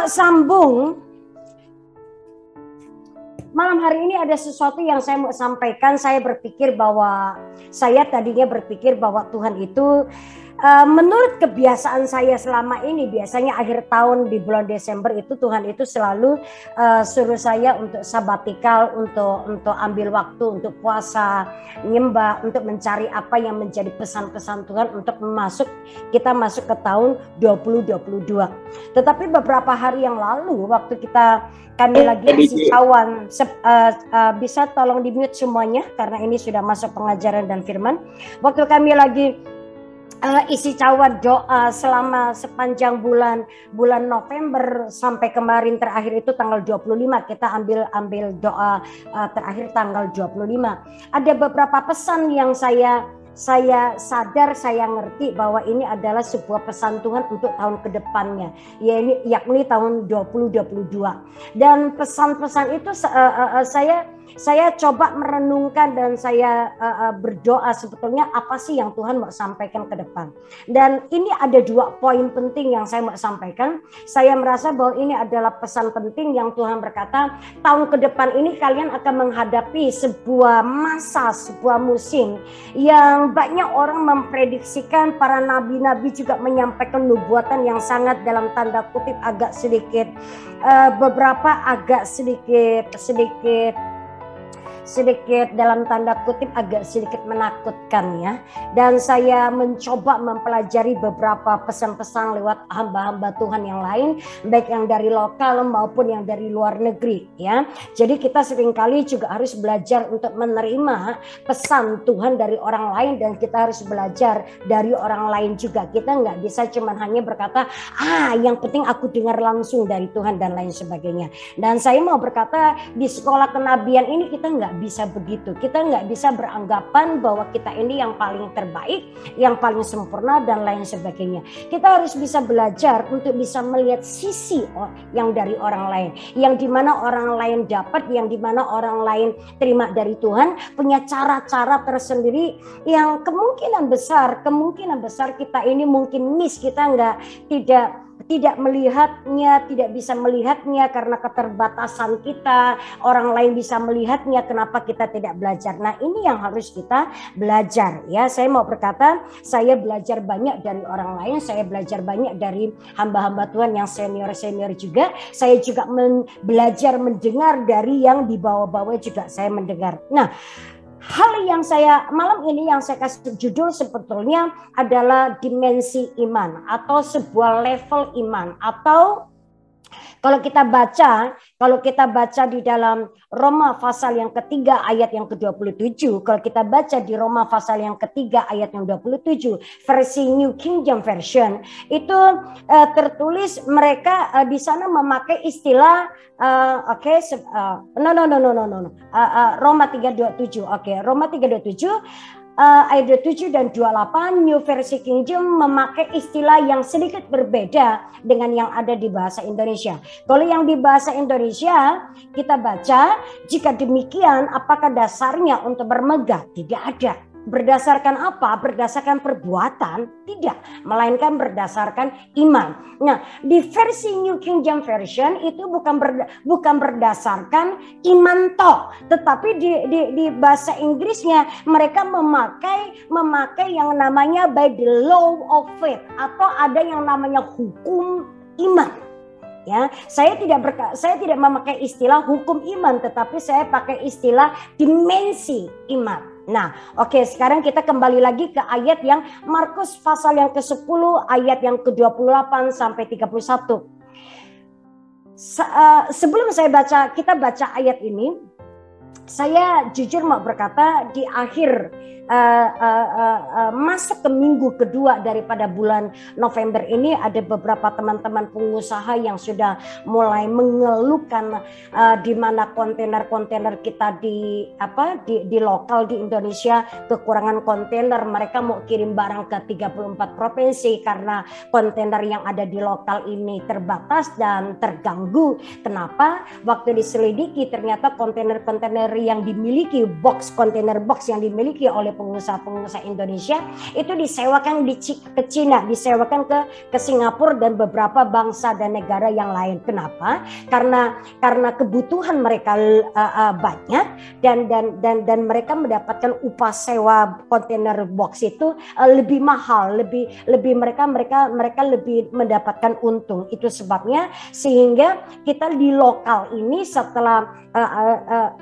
mau sambung. Malam hari ini ada sesuatu yang saya mau sampaikan. Saya tadinya berpikir bahwa Tuhan itu menurut kebiasaan saya selama ini, biasanya akhir tahun di bulan Desember itu Tuhan itu selalu suruh saya untuk sabatikal, untuk ambil waktu untuk puasa, nyembah, untuk mencari apa yang menjadi pesan-pesan Tuhan untuk kita masuk ke tahun 2022. Tetapi beberapa hari yang lalu waktu kami lagi isi cawan, bisa tolong di mute semuanya karena ini sudah masuk pengajaran dan firman. Waktu kami lagi isi cawan doa selama sepanjang bulan November sampai kemarin terakhir itu tanggal 25 kita ambil doa terakhir tanggal 25. Ada beberapa pesan yang saya sadar, saya ngerti bahwa ini adalah sebuah pesan Tuhan untuk tahun kedepannya, yakni tahun 2022. Dan pesan-pesan itu saya coba merenungkan dan saya berdoa sebetulnya apa sih yang Tuhan mau sampaikan ke depan. Dan ini ada 2 poin penting yang saya mau sampaikan. Saya merasa bahwa ini adalah pesan penting yang Tuhan berkata, tahun ke depan ini kalian akan menghadapi sebuah masa, sebuah musim yang banyak orang memprediksikan, para nabi-nabi juga menyampaikan nubuatan yang sangat dalam tanda kutip agak sedikit, beberapa agak sedikit dalam tanda kutip agak sedikit menakutkan ya. Dan saya mencoba mempelajari beberapa pesan-pesan lewat hamba-hamba Tuhan yang lain, baik yang dari lokal maupun yang dari luar negeri ya. Jadi kita seringkali juga harus belajar untuk menerima pesan Tuhan dari orang lain, dan kita harus belajar dari orang lain juga. Kita nggak bisa cuma hanya berkata, yang penting aku dengar langsung dari Tuhan dan lain sebagainya. Dan saya mau berkata, di sekolah kenabian ini kita nggak bisa begitu. Kita nggak bisa beranggapan bahwa kita ini yang paling terbaik, yang paling sempurna dan lain sebagainya. Kita harus bisa belajar untuk bisa melihat sisi yang dari orang lain, yang dimana orang lain dapat, yang dimana orang lain terima dari Tuhan, punya cara-cara tersendiri yang kemungkinan besar kita ini mungkin miss, kita tidak melihatnya, tidak bisa melihatnya karena keterbatasan kita. Orang lain bisa melihatnya, kenapa kita tidak belajar? Nah, ini yang harus kita belajar ya. Saya mau berkata, saya belajar banyak dari orang lain, saya belajar banyak dari hamba-hamba Tuhan yang senior-senior juga. Saya juga belajar mendengar dari yang di bawah-bawah juga saya mendengar. Nah, hal yang malam ini yang saya kasih judul sebetulnya adalah dimensi iman atau sebuah level iman, atau kalau kita baca di dalam Roma pasal yang ketiga ayat yang ke-27, kalau kita baca di Roma pasal yang ketiga ayat yang 27 versi New King James Version itu tertulis mereka di sana memakai istilah Roma 3:27. Roma 3:27 ayat 27 dan 28 New Versi King James memakai istilah yang sedikit berbeda dengan yang ada di bahasa Indonesia. Kalau yang di bahasa Indonesia kita baca, jika demikian apakah dasarnya untuk bermegah? Tidak ada. Berdasarkan apa? Berdasarkan perbuatan? Tidak, melainkan berdasarkan iman. Nah, di versi New King James Version itu bukan berdasarkan iman toh, tetapi di bahasa Inggrisnya mereka memakai yang namanya by the law of faith, atau ada yang namanya hukum iman. Ya, saya tidak memakai istilah hukum iman, tetapi saya pakai istilah dimensi iman. Nah, sekarang kita kembali lagi ke ayat yang Markus pasal yang ke-10 ayat yang ke-28 sampai 31. Sebelum kita baca ayat ini, saya jujur mau berkata, di akhir masuk ke minggu kedua daripada bulan November ini, ada beberapa teman-teman pengusaha yang sudah mulai mengeluhkan di mana kontainer-kontainer kita di lokal di Indonesia kekurangan kontainer. Mereka mau kirim barang ke 34 provinsi karena kontainer yang ada di lokal ini terbatas dan terganggu. Kenapa? Waktu diselidiki ternyata kontainer-kontainer kontainer yang dimiliki, kontainer box yang dimiliki oleh pengusaha-pengusaha Indonesia itu disewakan ke Cina, disewakan ke Singapura dan beberapa bangsa dan negara yang lain. Kenapa? Karena kebutuhan mereka banyak dan mereka mendapatkan upah sewa kontainer box itu lebih mahal, lebih mereka lebih mendapatkan untung. Itu sebabnya sehingga kita di lokal ini setelah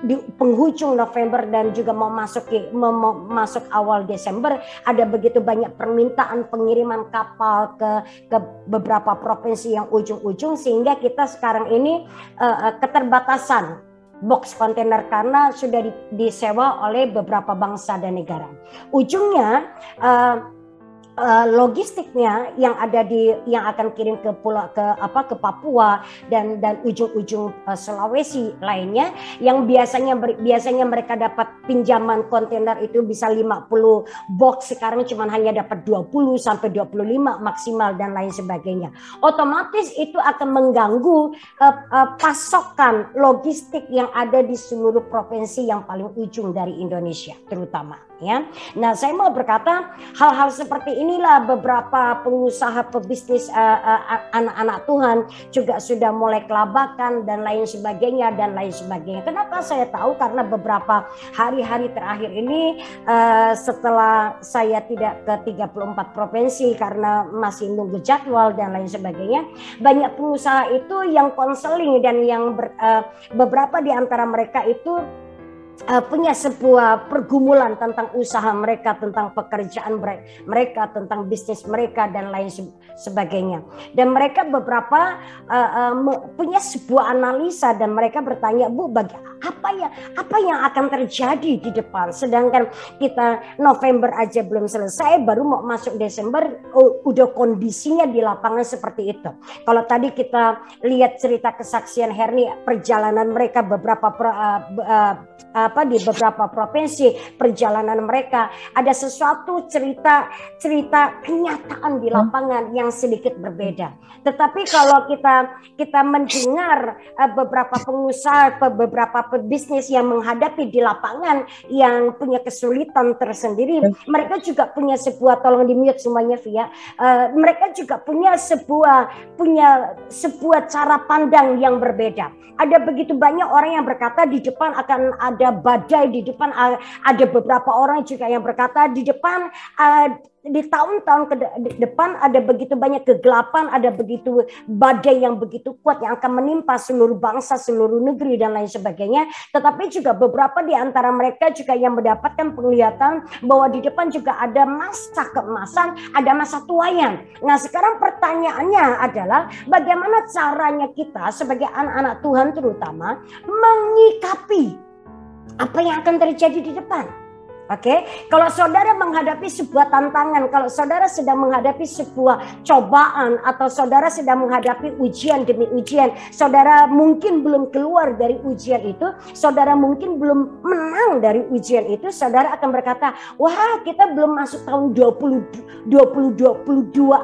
di penghujung November dan juga mau masuk awal Desember ada begitu banyak permintaan pengiriman kapal ke beberapa provinsi yang ujung-ujung sehingga kita sekarang ini keterbatasan box kontainer karena sudah disewa oleh beberapa bangsa dan negara. Ujungnya logistiknya yang akan kirim ke Papua dan ujung-ujung Sulawesi lainnya yang biasanya mereka dapat pinjaman kontainer itu bisa 50 box, sekarang cuma hanya dapat 20 sampai 25 maksimal dan lain sebagainya. Otomatis itu akan mengganggu pasokan logistik yang ada di seluruh provinsi yang paling ujung dari Indonesia terutama, ya. Nah, saya mau berkata hal-hal seperti inilah beberapa pengusaha pebisnis anak-anak Tuhan juga sudah mulai kelabakan dan lain sebagainya. Kenapa saya tahu? Karena beberapa hari-hari terakhir ini setelah saya tidak ke 34 provinsi karena masih nunggu jadwal dan lain sebagainya, banyak pengusaha itu yang konseling dan yang beberapa di antara mereka itu punya sebuah pergumulan tentang usaha mereka, tentang pekerjaan mereka, tentang bisnis mereka dan lain sebagainya. Dan mereka beberapa punya sebuah analisa dan mereka bertanya, Bu, apa yang akan terjadi di depan? Sedangkan kita November aja belum selesai, baru mau masuk Desember, udah kondisinya di lapangan seperti itu. Kalau tadi kita lihat cerita kesaksian Herni, perjalanan mereka di beberapa provinsi, perjalanan mereka ada sesuatu cerita kenyataan di lapangan yang sedikit berbeda. Tetapi kalau kita mendengar beberapa pengusaha, beberapa pebisnis yang menghadapi di lapangan yang punya kesulitan tersendiri, mereka juga punya sebuah, tolong di-mute semuanya Via, mereka juga punya sebuah cara pandang yang berbeda. Ada begitu banyak orang yang berkata di depan akan ada badai, di depan ada beberapa orang juga yang berkata di depan di tahun-tahun ke depan ada begitu banyak kegelapan, ada begitu badai yang begitu kuat yang akan menimpa seluruh bangsa, seluruh negeri dan lain sebagainya. Tetapi juga beberapa di antara mereka juga yang mendapatkan penglihatan bahwa di depan juga ada masa keemasan, ada masa tuaian. Nah, sekarang pertanyaannya adalah bagaimana caranya kita sebagai anak-anak Tuhan terutama mengikapi apa yang akan terjadi di depan. Oke, kalau saudara menghadapi sebuah tantangan, kalau saudara sedang menghadapi sebuah cobaan atau saudara sedang menghadapi ujian demi ujian, saudara mungkin belum keluar dari ujian itu, saudara mungkin belum menang dari ujian itu, saudara akan berkata, wah kita belum masuk tahun 2022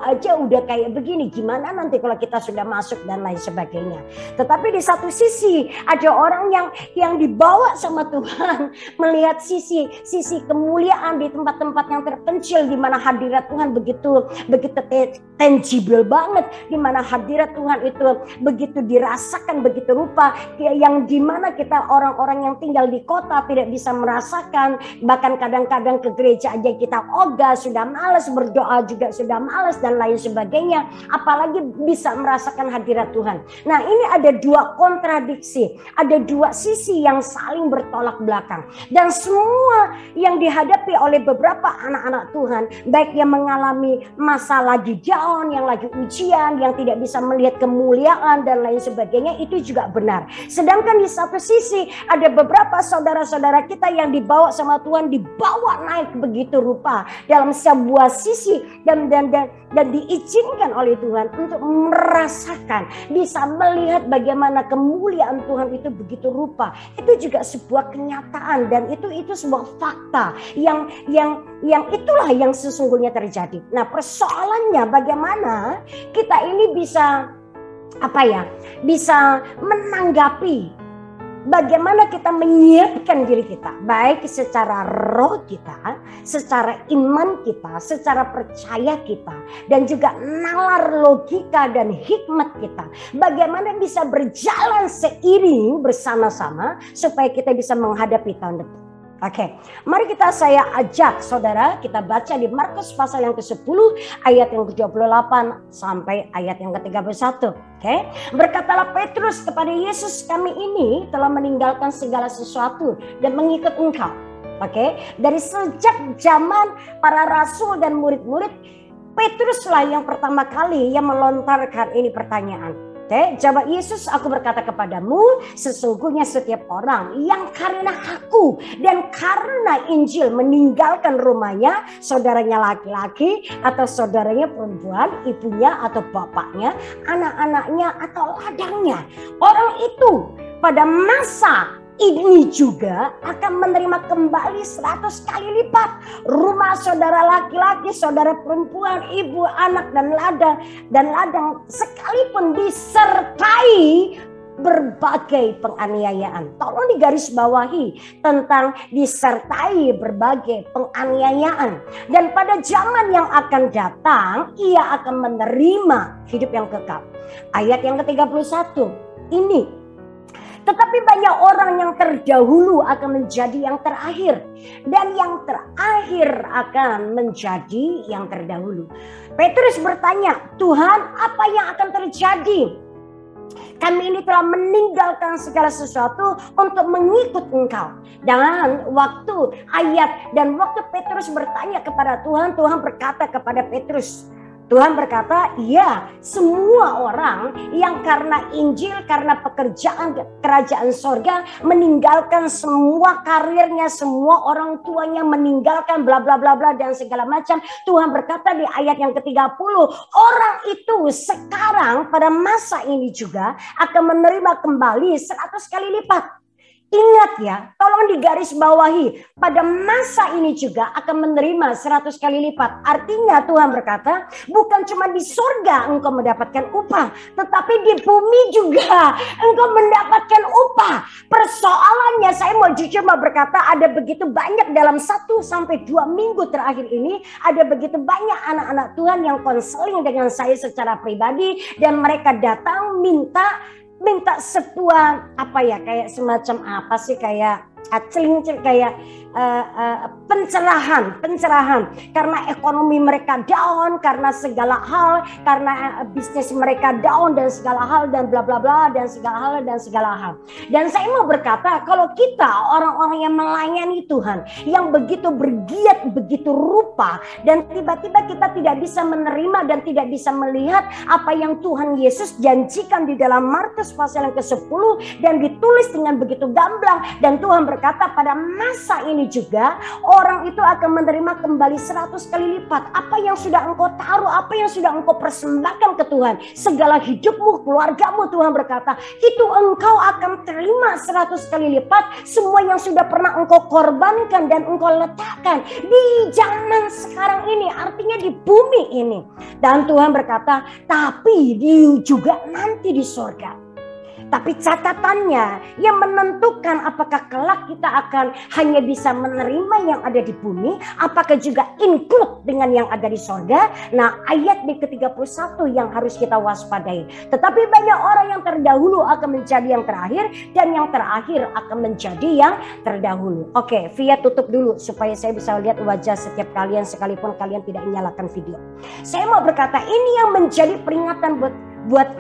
aja udah kayak begini, gimana nanti kalau kita sudah masuk dan lain sebagainya. Tetapi di satu sisi ada orang yang dibawa sama Tuhan melihat sisi kemuliaan di tempat-tempat yang terpencil di mana hadirat Tuhan begitu tangible banget, di mana hadirat Tuhan itu begitu dirasakan begitu rupa yang di mana kita orang-orang yang tinggal di kota tidak bisa merasakan, bahkan kadang-kadang ke gereja aja kita ogah, sudah malas berdoa juga sudah malas dan lain sebagainya, apalagi bisa merasakan hadirat Tuhan. Nah, ini ada dua kontradiksi, ada dua sisi yang saling bertolak belakang dan semua yang dihadapi oleh beberapa anak-anak Tuhan, baik yang mengalami masa lagi down, yang lagi ujian, yang tidak bisa melihat kemuliaan dan lain sebagainya, itu juga benar. Sedangkan di satu sisi ada beberapa saudara-saudara kita yang dibawa sama Tuhan, dibawa naik begitu rupa dalam sebuah sisi dan diizinkan oleh Tuhan untuk merasakan, bisa melihat bagaimana kemuliaan Tuhan itu begitu rupa. Itu juga sebuah kenyataan dan itu sebuah fakta yang itulah yang sesungguhnya terjadi. Nah, persoalannya bagaimana kita ini bisa bisa menanggapi bagaimana kita menyiapkan diri kita, baik secara roh kita, secara iman kita, secara percaya kita, dan juga nalar logika dan hikmat kita. Bagaimana bisa berjalan seiring bersama-sama supaya kita bisa menghadapi tahun depan. Oke, mari saya ajak saudara kita baca di Markus pasal yang ke-10 ayat yang ke-28 sampai ayat yang ke-31. Oke, berkatalah Petrus kepada Yesus, kami ini telah meninggalkan segala sesuatu dan mengikut Engkau. Oke, dari sejak zaman para rasul dan murid-murid, Petruslah yang pertama kali yang melontarkan ini pertanyaan. Jawab Yesus, aku berkata kepadamu, sesungguhnya setiap orang yang karena aku dan karena Injil meninggalkan rumahnya, saudaranya laki-laki atau saudaranya perempuan, ibunya atau bapaknya, anak-anaknya atau ladangnya, orang itu pada masa ini juga akan menerima kembali 100 kali lipat rumah saudara laki-laki, saudara perempuan, ibu, anak dan ladang sekalipun disertai berbagai penganiayaan. Tolong digarisbawahi tentang disertai berbagai penganiayaan. Dan pada zaman yang akan datang, ia akan menerima hidup yang kekal. Ayat yang ke-31 ini. Tetapi banyak orang yang terdahulu akan menjadi yang terakhir, dan yang terakhir akan menjadi yang terdahulu. Petrus bertanya, Tuhan, apa yang akan terjadi? Kami ini telah meninggalkan segala sesuatu untuk mengikut Engkau. Dan waktu Petrus bertanya kepada Tuhan, Tuhan berkata kepada Petrus, Tuhan berkata, ya, semua orang yang karena Injil, karena pekerjaan kerajaan sorga, meninggalkan semua karirnya, semua orang tuanya, meninggalkan bla bla bla bla dan segala macam. Tuhan berkata di ayat yang ke-30, orang itu sekarang pada masa ini juga akan menerima kembali 100 kali lipat. Ingat ya, tolong digarisbawahi, pada masa ini juga akan menerima 100 kali lipat. Artinya Tuhan berkata, bukan cuma di surga engkau mendapatkan upah, tetapi di bumi juga engkau mendapatkan upah. Persoalannya, saya mau jujur mau berkata, ada begitu banyak dalam 1 sampai 2 minggu terakhir ini, ada begitu banyak anak-anak Tuhan yang konseling dengan saya secara pribadi, dan mereka datang minta sebuah kayak semacam kayak pencerahan karena ekonomi mereka down, karena segala hal, karena bisnis mereka down dan segala hal dan bla bla bla dan segala hal. Dan saya mau berkata, kalau kita orang-orang yang melayani Tuhan, yang begitu bergiat, begitu rupa, dan tiba-tiba kita tidak bisa menerima dan tidak bisa melihat apa yang Tuhan Yesus janjikan di dalam Markus pasal yang ke-10 dan ditulis dengan begitu gamblang, dan Tuhan berkata pada masa ini juga orang itu akan menerima kembali 100 kali lipat. Apa yang sudah engkau taruh, apa yang sudah engkau persembahkan ke Tuhan, segala hidupmu, keluargamu, Tuhan berkata, itu engkau akan terima 100 kali lipat. Semua yang sudah pernah engkau korbankan dan engkau letakkan di zaman sekarang ini, artinya di bumi ini. Dan Tuhan berkata, tapi juga nanti di surga. Tapi catatannya yang menentukan apakah kelak kita akan hanya bisa menerima yang ada di bumi, apakah juga include dengan yang ada di surga. Nah, ayat di ke-31 yang harus kita waspadai. Tetapi banyak orang yang terdahulu akan menjadi yang terakhir, dan yang terakhir akan menjadi yang terdahulu. Oke, Via tutup dulu supaya saya bisa lihat wajah setiap kalian sekalipun kalian tidak menyalakan video. Saya mau berkata, ini yang menjadi peringatan buat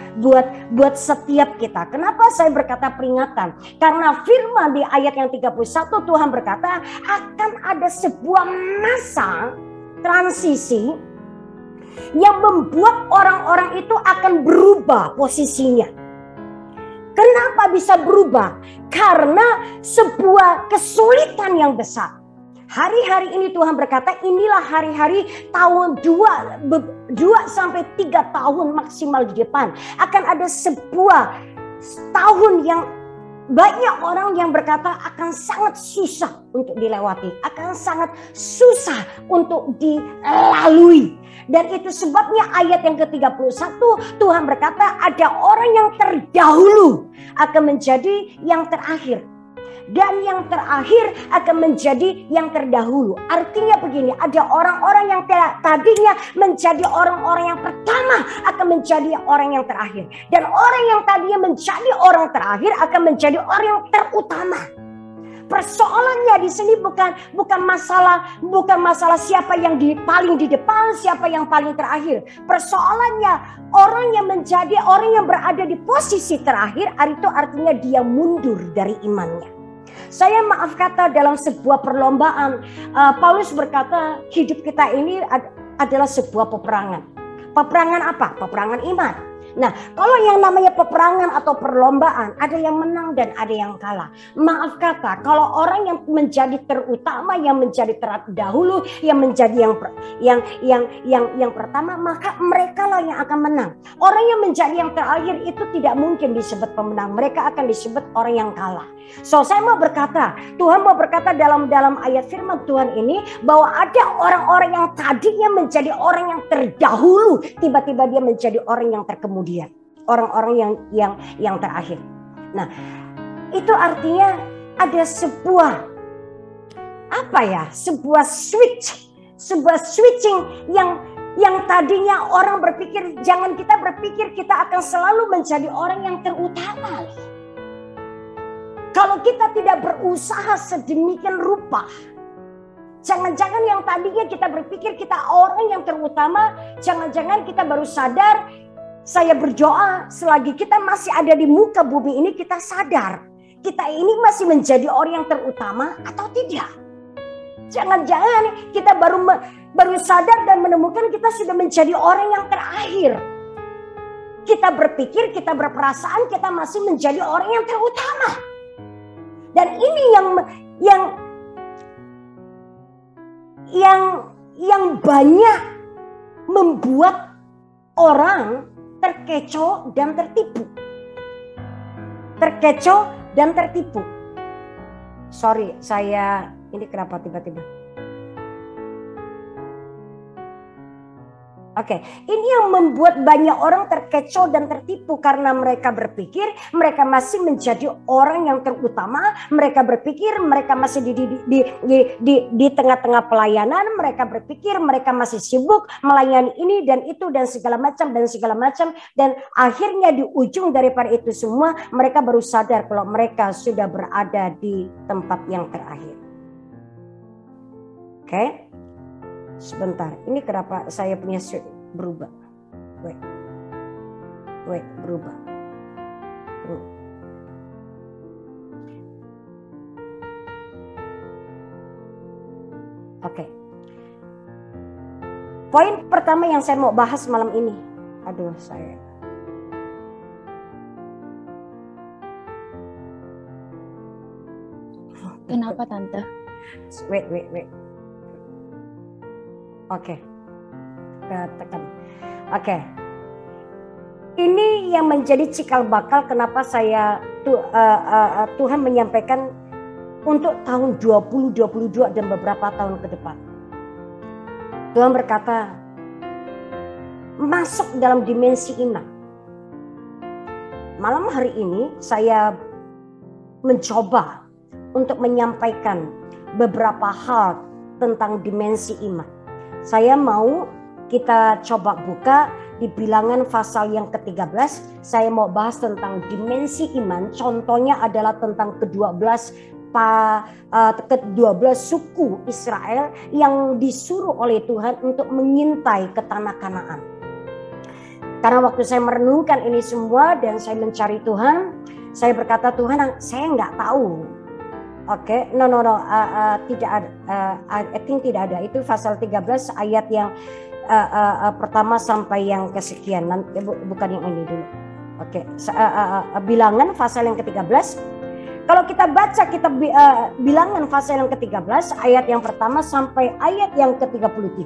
setiap kita. Kenapa saya berkata peringatan? Karena firman di ayat yang 31 Tuhan berkata akan ada sebuah masa transisi yang membuat orang-orang itu akan berubah posisinya. Kenapa bisa berubah? Karena sebuah kesulitan yang besar. Hari-hari ini Tuhan berkata, inilah hari-hari tahun 2 sampai 3 tahun maksimal di depan. Akan ada sebuah tahun yang Banyak orang yang berkata akan sangat susah untuk dilewati, akan sangat susah untuk dilalui. Dan itu sebabnya ayat yang ke-31 Tuhan berkata ada orang yang terdahulu akan menjadi yang terakhir. Dan yang terakhir akan menjadi yang terdahulu. Artinya begini, ada orang-orang yang tadinya menjadi orang-orang yang pertama akan menjadi orang yang terakhir. Dan orang yang tadinya menjadi orang terakhir akan menjadi orang yang terutama. Persoalannya di sini bukan masalah siapa yang paling di depan, siapa yang paling terakhir. Persoalannya orang yang menjadi orang yang berada di posisi terakhir, itu artinya dia mundur dari imannya. Saya maaf kata dalam sebuah perlombaan, Paulus berkata hidup kita ini adalah sebuah peperangan. Peperangan apa? Peperangan iman. Nah, kalau yang namanya peperangan atau perlombaan, ada yang menang dan ada yang kalah. Maaf kata, kalau orang yang menjadi terutama, yang menjadi terdahulu, yang menjadi yang pertama, maka mereka lah yang akan menang. Orang yang menjadi yang terakhir itu tidak mungkin disebut pemenang. Mereka akan disebut orang yang kalah. So, saya mau berkata, Tuhan mau berkata dalam ayat firman Tuhan ini bahwa ada orang-orang yang tadinya menjadi orang yang terdahulu, tiba-tiba dia menjadi orang yang terkemudian. Orang-orang yang terakhir. Nah, itu artinya ada sebuah switching yang tadinya orang berpikir, jangan kita berpikir kita akan selalu menjadi orang yang terutama. Kalau kita tidak berusaha sedemikian rupa, jangan-jangan yang tadinya kita berpikir kita orang yang terutama, jangan-jangan kita baru sadar. Saya berdoa selagi kita masih ada di muka bumi ini, kita sadar kita ini masih menjadi orang yang terutama atau tidak. Jangan-jangan kita baru sadar dan menemukan kita sudah menjadi orang yang terakhir. Kita berpikir, kita berperasaan kita masih menjadi orang yang terutama. Dan ini yang banyak membuat orang terkecoh dan tertipu. Terkecoh dan tertipu. Sorry, saya ini kenapa tiba-tiba? Oke, ini yang membuat banyak orang terkecoh dan tertipu karena mereka berpikir mereka masih menjadi orang yang terutama. Mereka berpikir mereka masih di tengah-tengah pelayanan. Mereka berpikir mereka masih sibuk melayani ini dan itu dan segala macam. Dan akhirnya di ujung daripada itu semua mereka baru sadar kalau mereka sudah berada di tempat yang terakhir. Oke. Sebentar, ini kenapa saya punya berubah? Wait, berubah. Oke. Poin pertama yang saya mau bahas malam ini. Aduh, saya. Kenapa, Tante? Wait. Oke. Tekan. Oke. Ini yang menjadi cikal bakal kenapa Tuhan menyampaikan untuk tahun 2022 dan beberapa tahun ke depan. Tuhan berkata, masuk dalam dimensi iman. Malam hari ini saya mencoba untuk menyampaikan beberapa hal tentang dimensi iman. Saya mau kita coba buka di Bilangan pasal yang ke-13. Saya mau bahas tentang dimensi iman. Contohnya adalah tentang ke-12 suku Israel yang disuruh oleh Tuhan untuk mengintai ke tanah Kanaan. Karena waktu saya merenungkan ini semua dan saya mencari Tuhan, saya berkata, Tuhan, saya nggak tahu. Oke, no, tidak ada. I think tidak ada. Itu pasal 13 ayat yang pertama sampai yang kesekian. Bukan yang ini dulu. Oke, Bilangan pasal yang ke-13. Kalau kita baca Bilangan pasal yang ke-13 ayat yang pertama sampai ayat yang ke-33,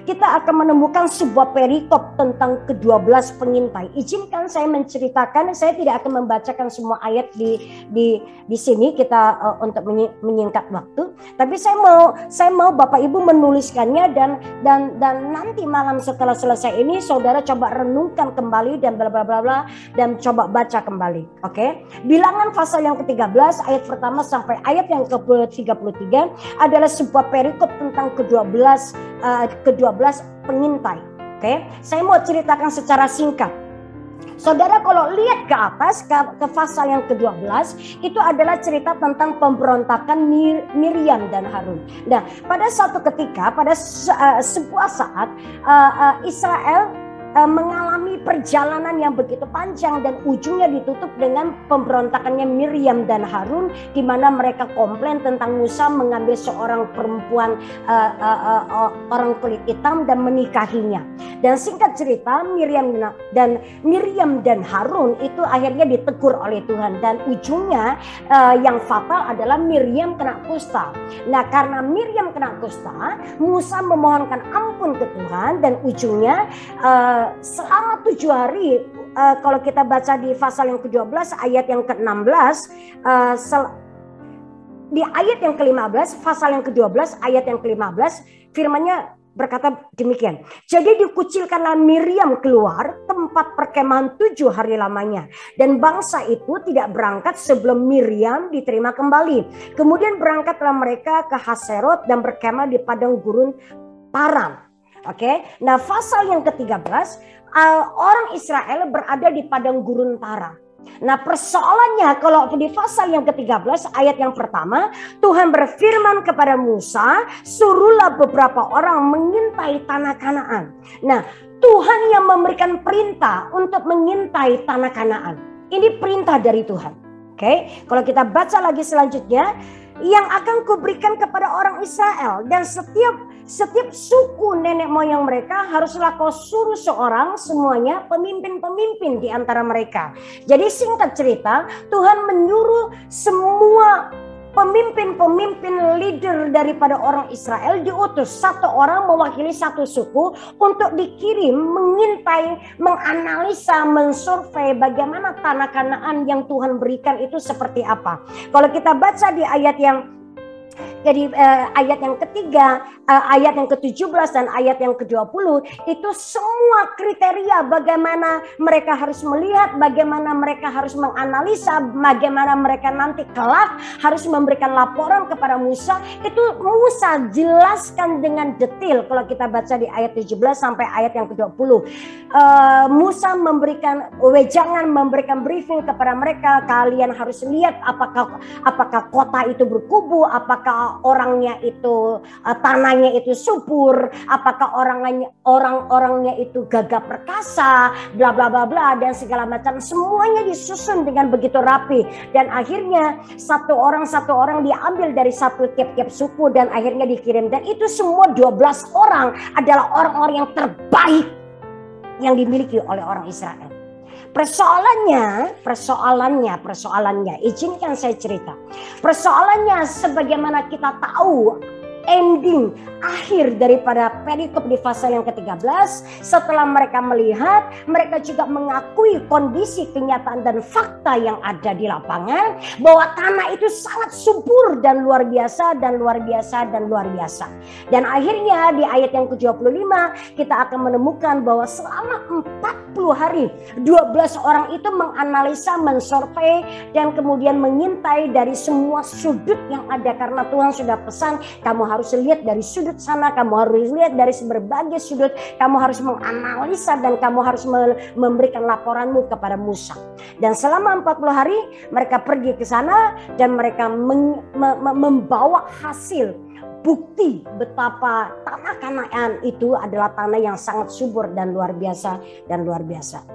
kita akan menemukan sebuah perikop tentang ke-12 pengintai. Izinkan saya menceritakan, saya tidak akan membacakan semua ayat di sini kita untuk menyingkat waktu, tapi saya mau Bapak Ibu menuliskannya dan nanti malam setelah selesai ini saudara coba renungkan kembali dan bla bla bla bla dan coba baca kembali. Oke? Bilangan pasal yang ke-13 ayat pertama sampai ayat yang ke-33 adalah sebuah perikop tentang ke-12 pengintai. Oke? Saya mau ceritakan secara singkat. Saudara kalau lihat ke atas ke pasal yang ke-12 itu adalah cerita tentang pemberontakan Miriam dan Harun. Nah, pada suatu ketika pada sebuah saat Israel mengalami perjalanan yang begitu panjang dan ujungnya ditutup dengan pemberontakannya Miriam dan Harun, di mana mereka komplain tentang Musa mengambil seorang perempuan orang kulit hitam dan menikahinya. Dan singkat cerita Miriam dan Harun itu akhirnya ditegur oleh Tuhan dan ujungnya yang fatal adalah Miriam kena kusta. Nah, karena Miriam kena kusta, Musa memohonkan ampun ke Tuhan dan ujungnya selama 7 hari, kalau kita baca di pasal yang ke-12 ayat yang ke-16, di ayat yang ke-15, pasal yang ke-12 ayat yang ke-15, firman-Nya berkata demikian. Jadi dikucilkanlah Miriam keluar tempat perkemahan 7 hari lamanya. Dan bangsa itu tidak berangkat sebelum Miriam diterima kembali. Kemudian berangkatlah mereka ke Haserot dan berkemah di padang gurun Paran. Oke, nah pasal yang ke-13 orang Israel berada di padang gurun Paran. Nah persoalannya kalau di pasal yang ke-13 ayat yang pertama, Tuhan berfirman kepada Musa, suruhlah beberapa orang mengintai tanah Kanaan. Nah Tuhan yang memberikan perintah untuk mengintai tanah Kanaan. Ini perintah dari Tuhan. Oke, kalau kita baca lagi selanjutnya, yang akan kuberikan kepada orang Israel, dan setiap suku nenek moyang mereka haruslah kau suruh semuanya pemimpin-pemimpin di antara mereka. Jadi singkat cerita, Tuhan menyuruh semua pemimpin-pemimpin leader daripada orang Israel diutus satu orang mewakili satu suku untuk dikirim mengintai, menganalisa, mensurvei bagaimana tanah Kanaan yang Tuhan berikan itu seperti apa. Kalau kita baca di ayat yang ayat yang ketiga, ayat yang ke-17 dan ayat yang ke-20 itu semua kriteria bagaimana mereka harus melihat, bagaimana mereka harus menganalisa, bagaimana mereka nanti kelak harus memberikan laporan kepada Musa. Itu Musa jelaskan dengan detail kalau kita baca di ayat 17 sampai ayat yang ke-20. Musa memberikan wejangan, memberikan briefing kepada mereka, kalian harus lihat apakah kota itu berkubu, apakah orangnya itu tanahnya itu subur, apakah orang-orangnya itu gagah perkasa, bla bla bla bla dan segala macam, semuanya disusun dengan begitu rapi. Dan akhirnya satu orang diambil dari tiap-tiap suku dan akhirnya dikirim, dan itu semua 12 orang adalah orang-orang yang terbaik yang dimiliki oleh orang Israel. Persoalannya, izinkan saya cerita. Persoalannya sebagaimana kita tahu ending akhir daripada perikop di pasal yang ke-13, setelah mereka melihat, mereka juga mengakui kondisi kenyataan dan fakta yang ada di lapangan bahwa tanah itu sangat subur dan luar biasa dan luar biasa dan luar biasa. Dan akhirnya di ayat yang ke-25 kita akan menemukan bahwa selama 40 hari 12 orang itu menganalisa, mensurvei dan kemudian mengintai dari semua sudut yang ada, karena Tuhan sudah pesan kamu harus lihat dari sudut sana, kamu harus lihat dari berbagai sudut, kamu harus menganalisa dan kamu harus memberikan laporanmu kepada Musa. Dan selama 40 hari mereka pergi ke sana dan mereka membawa hasil bukti betapa tanah Kanaan itu adalah tanah yang sangat subur dan luar biasa dan luar biasa.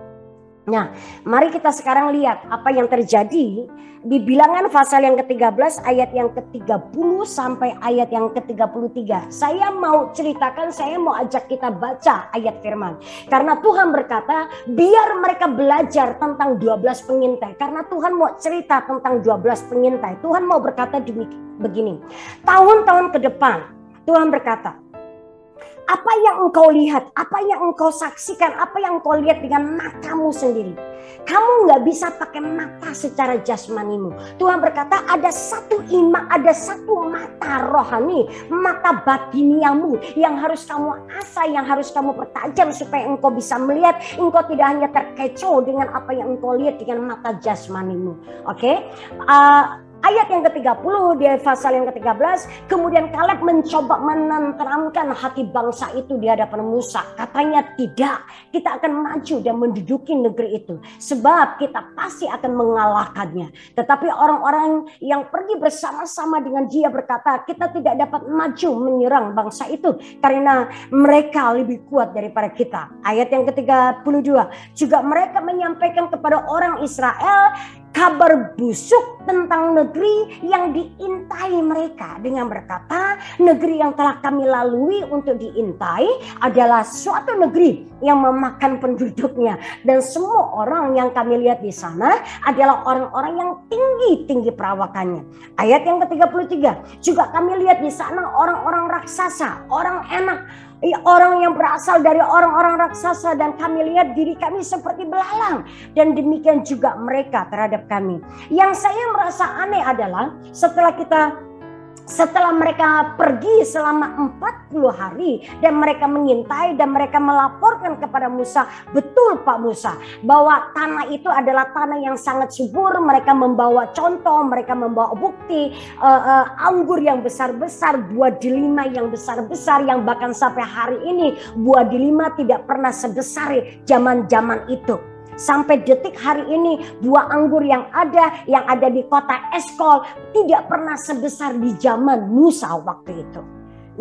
Nah, mari kita sekarang lihat apa yang terjadi di Bilangan pasal yang ke-13 ayat yang ke-30 sampai ayat yang ke-33. Saya mau ceritakan, saya mau ajak kita baca ayat firman. Karena Tuhan berkata, biar mereka belajar tentang 12 pengintai. Karena Tuhan mau cerita tentang 12 pengintai. Tuhan mau berkata begini. Tahun-tahun ke depan, Tuhan berkata, apa yang engkau lihat, apa yang engkau saksikan, apa yang engkau lihat dengan matamu sendiri. Kamu nggak bisa pakai mata secara jasmanimu. Tuhan berkata ada satu mata rohani, mata batiniamu yang harus kamu asah, yang harus kamu pertajam supaya engkau bisa melihat. Engkau tidak hanya terkecoh dengan apa yang engkau lihat dengan mata jasmanimu. Oke? Ayat yang ke-30 di pasal yang ke-13, kemudian Kaleb mencoba menenteramkan hati bangsa itu di hadapan Musa. Katanya tidak, kita akan maju dan menduduki negeri itu. Sebab kita pasti akan mengalahkannya. Tetapi orang-orang yang pergi bersama-sama dengan dia berkata, kita tidak dapat maju menyerang bangsa itu. Karena mereka lebih kuat daripada kita. Ayat yang ke-32, juga mereka menyampaikan kepada orang Israel kabar busuk tentang negeri yang diintai mereka dengan berkata, negeri yang telah kami lalui untuk diintai adalah suatu negeri yang memakan penduduknya, dan semua orang yang kami lihat di sana adalah orang-orang yang tinggi perawakannya. Ayat yang ke-33, juga kami lihat di sana orang-orang raksasa, orang enak, orang yang berasal dari orang-orang raksasa, dan kami lihat diri kami seperti belalang, dan demikian juga mereka terhadap kami. Yang saya merasa aneh adalah setelah mereka pergi selama 40 hari dan mereka mengintai dan mereka melaporkan kepada Musa, betul Pak Musa, bahwa tanah itu adalah tanah yang sangat subur. Mereka membawa contoh, mereka membawa bukti, anggur yang besar-besar, buah delima yang besar-besar, yang bahkan sampai hari ini buah delima tidak pernah sebesar zaman-zaman itu. Sampai detik hari ini buah anggur yang ada di kota Eskol tidak pernah sebesar di zaman Musa waktu itu.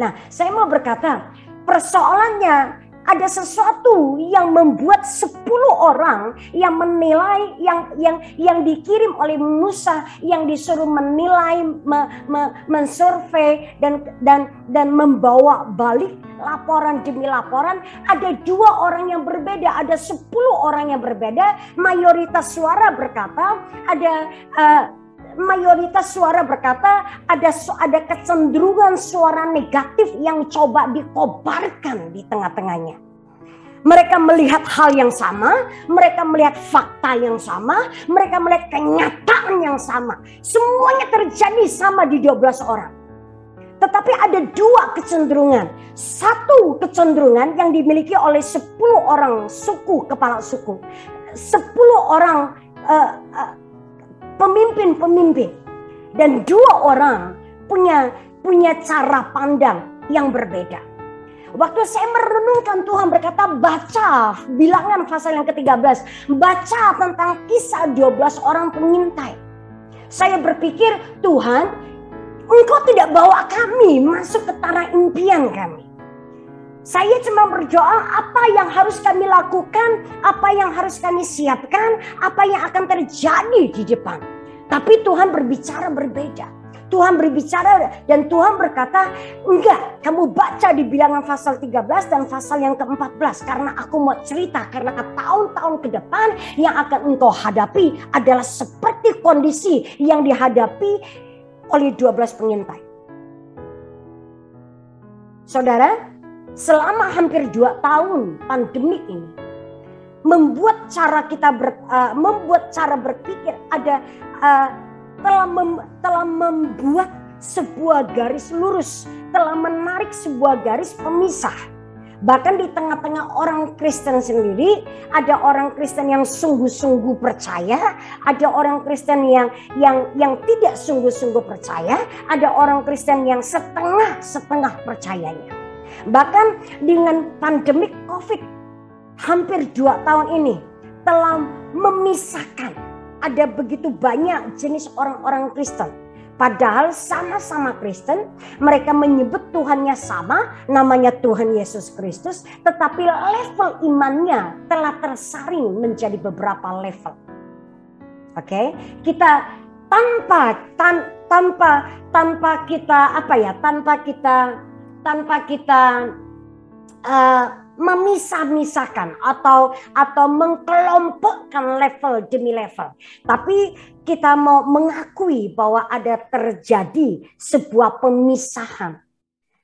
Nah, saya mau berkata, persoalannya ada sesuatu yang membuat 10 orang yang menilai, yang dikirim oleh Musa, yang disuruh menilai, mensurvei dan membawa balik laporan demi laporan. Ada 2 orang yang berbeda, ada 10 orang yang berbeda. Mayoritas suara berkata ada kecenderungan suara negatif yang coba dikobarkan di tengah-tengahnya. Mereka melihat hal yang sama, mereka melihat fakta yang sama, mereka melihat kenyataan yang sama. Semuanya terjadi sama di 12 orang. Tetapi ada 2 kecenderungan. Satu kecenderungan yang dimiliki oleh 10 orang suku, kepala suku. 10 orang pemimpin. Dan 2 orang punya cara pandang yang berbeda. Waktu saya merenungkan, Tuhan berkata, baca Bilangan pasal yang ke-13. Baca tentang kisah 12 orang pengintai. Saya berpikir, Tuhan, Engkau tidak bawa kami masuk ke tanah impian kami. Saya cuma berdoa apa yang harus kami lakukan, apa yang harus kami siapkan, apa yang akan terjadi di depan. Tapi Tuhan berbicara berbeda. Tuhan berbicara dan Tuhan berkata, enggak, kamu baca di Bilangan pasal 13 dan pasal yang ke-14. Karena aku mau cerita, karena tahun-tahun ke depan yang akan engkau hadapi adalah seperti kondisi yang dihadapi oleh 12 pengintai. Saudara, selama hampir 2 tahun pandemik ini membuat cara berpikir telah membuat sebuah garis lurus, telah menarik sebuah garis pemisah. Bahkan di tengah-tengah orang Kristen sendiri, ada orang Kristen yang sungguh-sungguh percaya, ada orang Kristen yang tidak sungguh-sungguh percaya, ada orang Kristen yang setengah-setengah percayanya. Bahkan dengan pandemik COVID hampir 2 tahun ini telah memisahkan. Ada begitu banyak jenis orang-orang Kristen. Padahal sama-sama Kristen, mereka menyebut Tuhannya sama, namanya Tuhan Yesus Kristus, tetapi level imannya telah tersaring menjadi beberapa level. Oke, kita tanpa kita memisah-misahkan atau mengkelompokkan level demi level, tapi kita mau mengakui bahwa ada terjadi sebuah pemisahan,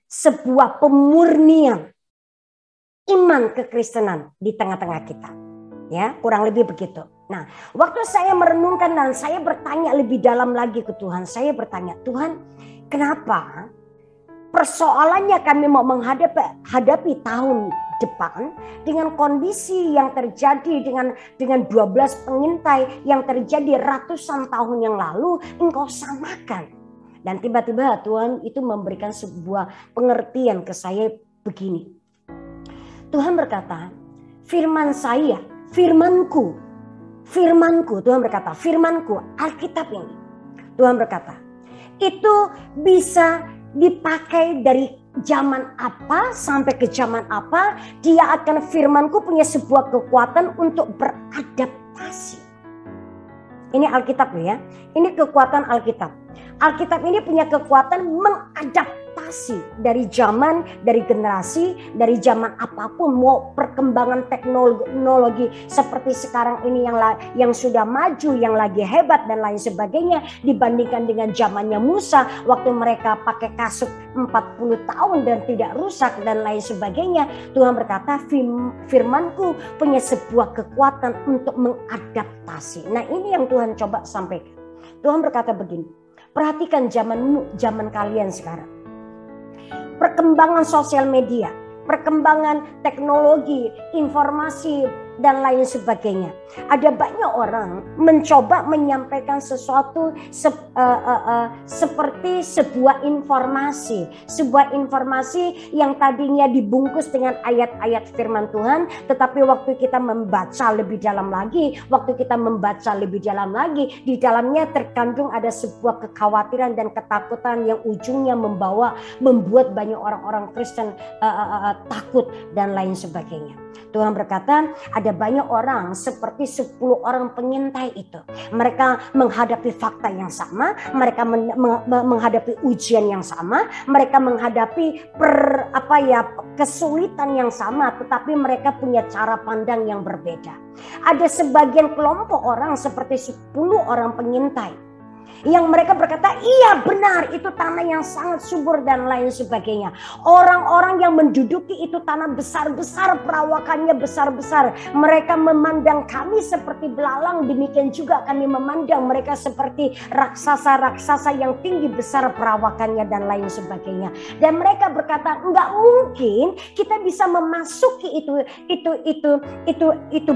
sebuah pemurnian iman kekristenan di tengah-tengah kita. Ya, kurang lebih begitu. Nah, waktu saya merenungkan dan saya bertanya lebih dalam lagi ke Tuhan, saya bertanya, Tuhan, kenapa persoalannya kami mau menghadapi tahun depan dengan kondisi yang terjadi dengan 12 pengintai yang terjadi ratusan tahun yang lalu, engkau samakan. Dan tiba-tiba Tuhan itu memberikan sebuah pengertian ke saya begini. Tuhan berkata, firmanku, Tuhan berkata, firmanku, Alkitab ini. Tuhan berkata, itu bisa dipakai dari zaman apa sampai ke zaman apa, dia akan firmanku punya sebuah kekuatan untuk beradaptasi. Ini Alkitab ya, ini kekuatan Alkitab. Alkitab ini punya kekuatan mengadaptasi dari zaman, dari generasi, dari zaman apapun, mau perkembangan teknologi seperti sekarang ini yang sudah maju, yang lagi hebat dan lain sebagainya, dibandingkan dengan zamannya Musa waktu mereka pakai kasut 40 tahun dan tidak rusak dan lain sebagainya. Tuhan berkata, firmanku punya sebuah kekuatan untuk mengadaptasi. Nah, ini yang Tuhan coba sampaikan. Tuhan berkata begini, perhatikan zaman kalian sekarang. Perkembangan sosial media, perkembangan teknologi, informasi dan lain sebagainya. Ada banyak orang mencoba menyampaikan sesuatu seperti sebuah informasi yang tadinya dibungkus dengan ayat-ayat firman Tuhan, tetapi waktu kita membaca lebih dalam lagi, di dalamnya terkandung ada sebuah kekhawatiran dan ketakutan yang ujungnya membuat banyak orang-orang Kristen takut dan lain sebagainya. Tuhan berkata, ada banyak orang seperti 10 orang pengintai itu. Mereka menghadapi fakta yang sama, mereka menghadapi ujian yang sama, mereka menghadapi kesulitan yang sama, tetapi mereka punya cara pandang yang berbeda. Ada sebagian kelompok orang seperti 10 orang pengintai yang mereka berkata, iya benar, itu tanah yang sangat subur dan lain sebagainya. Orang-orang yang menduduki itu tanah besar-besar, perawakannya besar-besar. Mereka memandang kami seperti belalang, demikian juga kami memandang mereka seperti raksasa-raksasa yang tinggi besar perawakannya dan lain sebagainya. Dan mereka berkata, enggak mungkin kita bisa memasuki itu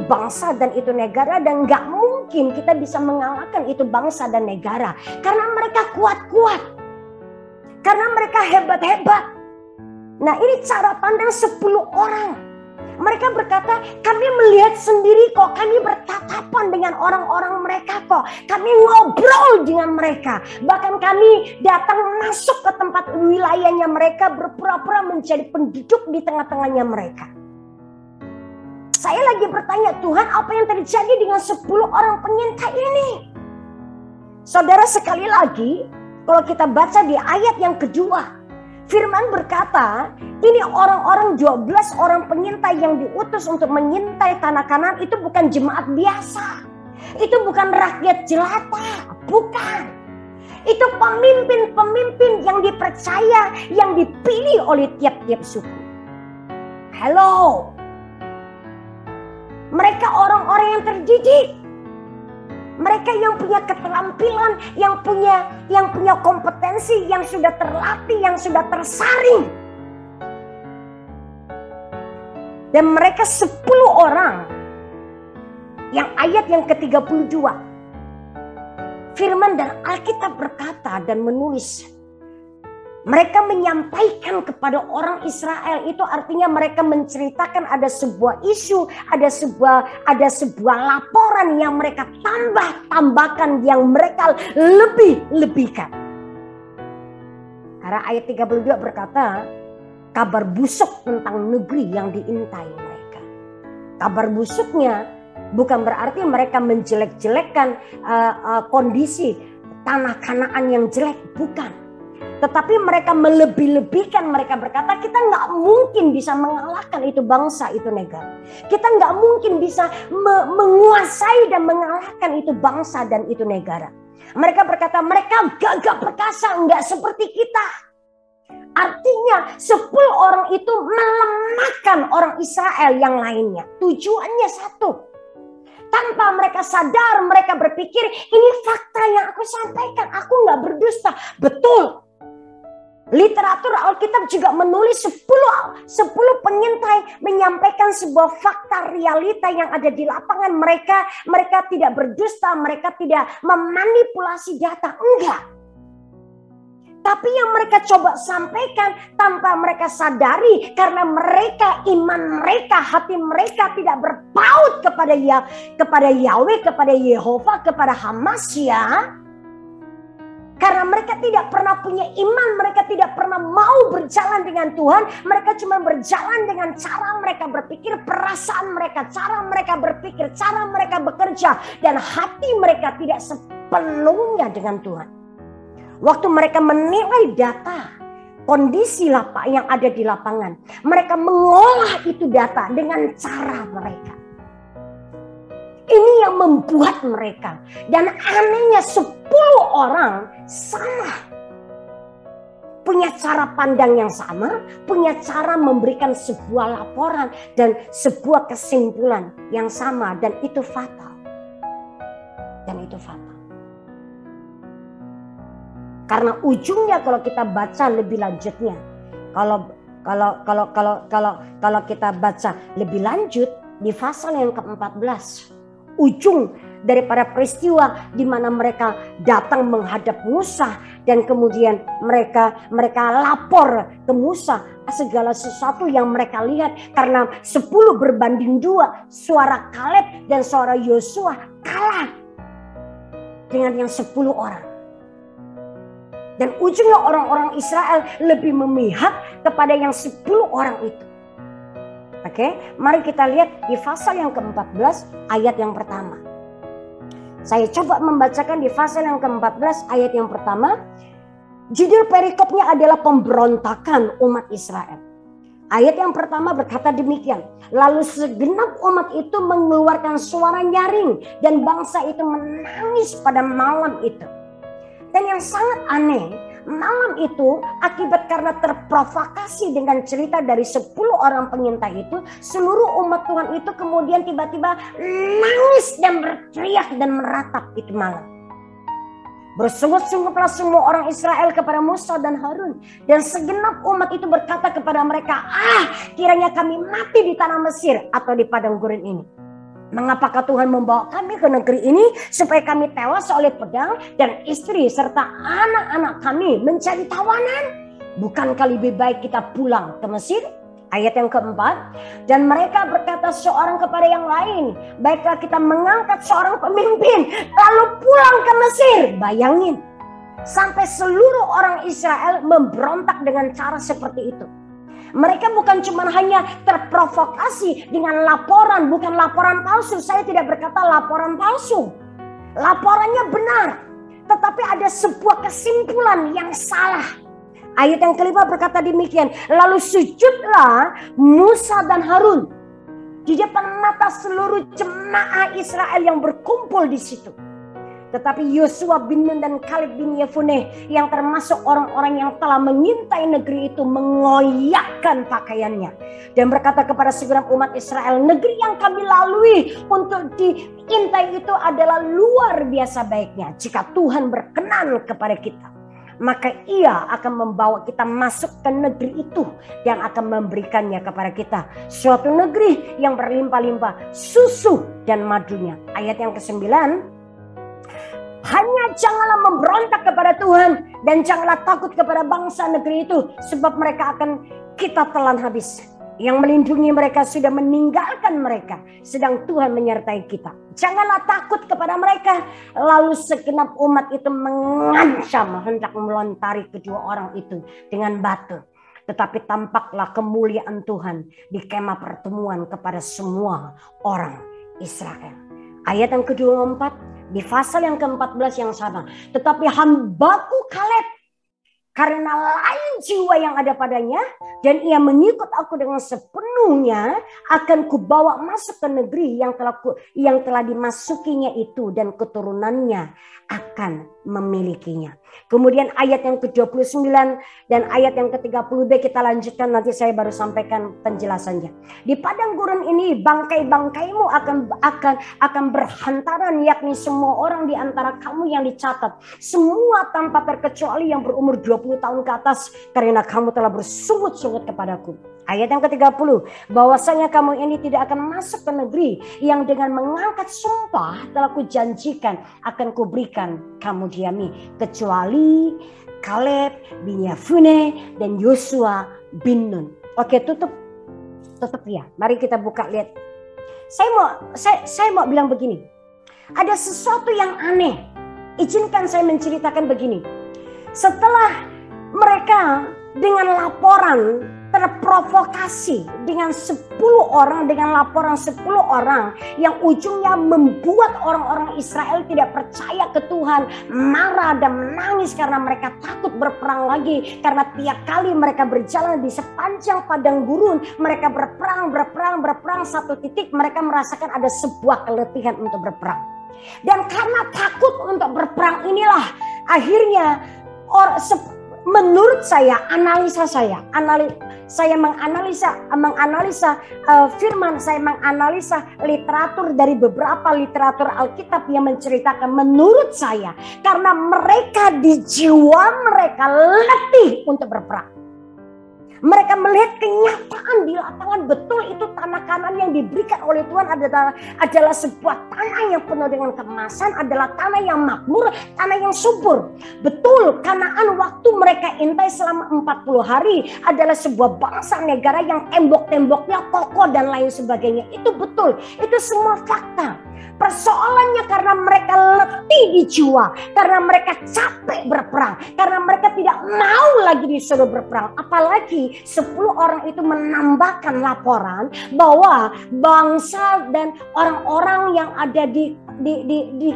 bangsa dan itu negara, dan enggak mungkin kita bisa mengalahkan itu bangsa dan negara. Karena mereka kuat-kuat. Karena mereka hebat-hebat. Nah, ini cara pandang 10 orang. Mereka berkata, kami melihat sendiri kok. Kami bertatapan dengan orang-orang mereka kok. Kami ngobrol dengan mereka. Bahkan kami datang masuk ke tempat wilayahnya mereka, berpura-pura menjadi penduduk di tengah-tengahnya mereka. Saya lagi bertanya, Tuhan, apa yang terjadi dengan 10 orang pengintai ini? Saudara, sekali lagi, kalau kita baca di ayat yang kedua, firman berkata, ini orang-orang 12 orang pengintai yang diutus untuk mengintai tanah Kanaan itu bukan jemaat biasa. Itu bukan rakyat jelata, bukan. Itu pemimpin-pemimpin yang dipercaya, yang dipilih oleh tiap-tiap suku. Hello. Mereka orang-orang yang terdidik. Mereka yang punya keterampilan, yang punya kompetensi, yang sudah terlatih, yang sudah tersaring. Dan mereka 10 orang. Yang ayat yang ke-32. Firman dan Alkitab berkata dan menulis. Mereka menyampaikan kepada orang Israel, itu artinya mereka menceritakan ada sebuah isu, ada sebuah laporan yang mereka tambahkan, yang mereka lebihkan. Karena ayat 32 berkata, kabar busuk tentang negeri yang diintai mereka. Kabar busuknya bukan berarti mereka menjelek-jelekkan kondisi tanah Kanaan yang jelek, bukan. Tetapi mereka melebih-lebihkan, mereka berkata kita nggak mungkin bisa mengalahkan itu bangsa, itu negara. Kita nggak mungkin bisa menguasai dan mengalahkan itu bangsa dan itu negara. Mereka berkata mereka gagah perkasa, nggak seperti kita. Artinya 10 orang itu melemahkan orang Israel yang lainnya. Tujuannya satu. Tanpa mereka sadar, mereka berpikir ini fakta yang aku sampaikan, aku nggak berdusta. Betul. Literatur Alkitab juga menulis 10 pengintai menyampaikan sebuah fakta realita yang ada di lapangan. Mereka tidak berdusta, mereka tidak memanipulasi data, enggak. Tapi yang mereka coba sampaikan tanpa mereka sadari, karena mereka, iman mereka, hati mereka tidak berpaut kepada Yahweh, kepada Yehova, kepada Hamasya. Karena mereka tidak pernah punya iman, mereka tidak pernah mau berjalan dengan Tuhan. Mereka cuma berjalan dengan cara mereka berpikir, perasaan mereka, cara mereka berpikir, cara mereka bekerja. Dan hati mereka tidak sepenuhnya dengan Tuhan. Waktu mereka menilai data, kondisi yang ada di lapangan, mereka mengolah itu data dengan cara mereka. Ini yang membuat mereka. Dan anehnya 10 orang sama. Punya cara pandang yang sama. Punya cara memberikan sebuah laporan dan sebuah kesimpulan yang sama. Dan itu fatal. Karena ujungnya kalau kita baca lebih lanjutnya. Kalau kita baca lebih lanjut di pasal yang ke-14. Ujung daripada peristiwa di mana mereka datang menghadap Musa dan kemudian mereka lapor ke Musa segala sesuatu yang mereka lihat, karena 10 berbanding 2, suara Kaleb dan suara Yosua kalah dengan yang 10 orang. Dan ujungnya orang-orang Israel lebih memihak kepada yang 10 orang itu. Oke, mari kita lihat di pasal yang ke-14 ayat yang pertama. Saya coba membacakan di pasal yang ke-14 ayat yang pertama. Judul perikopnya adalah pemberontakan umat Israel. Ayat yang pertama berkata demikian. Lalu segenap umat itu mengeluarkan suara nyaring dan bangsa itu menangis pada malam itu. Dan yang sangat aneh, malam itu akibat karena terprovokasi dengan cerita dari 10 orang pengintai itu, seluruh umat Tuhan itu kemudian tiba-tiba nangis dan berteriak dan meratap itu malam. Bersungut-sungutlah semua orang Israel kepada Musa dan Harun. Dan segenap umat itu berkata kepada mereka, kiranya kami mati di tanah Mesir atau di padang gurun ini. Mengapakah Tuhan membawa kami ke negeri ini supaya kami tewas oleh pedang dan istri serta anak-anak kami menjadi tawanan? Bukankah lebih baik kita pulang ke Mesir? Ayat yang keempat, dan mereka berkata seorang kepada yang lain, baiklah kita mengangkat seorang pemimpin lalu pulang ke Mesir. Bayangin, sampai seluruh orang Israel memberontak dengan cara seperti itu. Mereka bukan cuma hanya terprovokasi dengan laporan, bukan laporan palsu. Saya tidak berkata laporan palsu. Laporannya benar. Tetapi ada sebuah kesimpulan yang salah. Ayat yang kelima berkata demikian. Lalu sujudlah Musa dan Harun di depan mata seluruh jemaah Israel yang berkumpul di situ. Tetapi Yosua bin Nun dan Kaleb bin Yefuneh yang termasuk orang-orang yang telah mengintai negeri itu mengoyakkan pakaiannya. Dan berkata kepada segenap umat Israel, negeri yang kami lalui untuk diintai itu adalah luar biasa baiknya. Jika Tuhan berkenan kepada kita, maka ia akan membawa kita masuk ke negeri itu dan akan memberikannya kepada kita. Suatu negeri yang berlimpah-limpah susu dan madunya. Ayat yang ke-9. Hanya janganlah memberontak kepada Tuhan dan janganlah takut kepada bangsa negeri itu, sebab mereka akan kita telan habis. Yang melindungi mereka sudah meninggalkan mereka, sedang Tuhan menyertai kita. Janganlah takut kepada mereka. Lalu segenap umat itu mengancam hendak melontari kedua orang itu dengan batu. Tetapi tampaklah kemuliaan Tuhan di kemah pertemuan kepada semua orang Israel. Ayat yang ke-24 di pasal yang ke-14 yang sama. Tetapi hambaku Kaleb, karena lain jiwa yang ada padanya, dan ia mengikut aku dengan sepenuhnya, akan kubawa masuk ke negeri yang telah dimasukinya itu, dan keturunannya akan memilikinya. Kemudian ayat yang ke-29 dan ayat yang ke-30b kita lanjutkan, nanti saya baru sampaikan penjelasannya. Di padang gurun ini bangkai-bangkaimu akan berhantaran, yakni semua orang di antara kamu yang dicatat, semua tanpa terkecuali yang berumur 20 tahun ke atas, karena kamu telah bersungut-sungut kepadaku. Ayat yang ke-30, bahwasanya kamu ini tidak akan masuk ke negeri yang dengan mengangkat sumpah telah kujanjikan akan kuberikan kamu diami, kecuali Kaleb bin Yefune dan Yosua bin Nun. Oke, tutup ya. Mari kita buka, lihat. Saya mau bilang begini. Ada sesuatu yang aneh. Izinkan saya menceritakan begini. Setelah mereka dengan laporan terprovokasi dengan 10 orang, dengan laporan 10 orang yang ujungnya membuat orang-orang Israel tidak percaya ke Tuhan, marah dan menangis karena mereka takut berperang lagi, karena tiap kali mereka berjalan di sepanjang padang gurun, mereka berperang satu titik mereka merasakan ada sebuah keletihan untuk berperang. Dan karena takut untuk berperang inilah akhirnya menurut saya, saya menganalisa firman, saya menganalisa literatur dari beberapa literatur Alkitab yang menceritakan, menurut saya karena mereka di jiwa mereka letih untuk berperang. Mereka melihat kenyataan di lapangan, betul itu tanah Kanaan yang diberikan oleh Tuhan adalah sebuah tanah yang penuh dengan keemasan, adalah tanah yang makmur, tanah yang subur. Betul, Kanaan waktu mereka intai selama 40 hari adalah sebuah bangsa negara yang tembok-temboknya kokoh dan lain sebagainya. Itu betul, itu semua fakta. Persoalannya karena mereka letih di jiwa, karena mereka capek berperang, karena mereka tidak mau lagi disuruh berperang. Apalagi 10 orang itu menambahkan laporan bahwa bangsa dan orang-orang yang ada di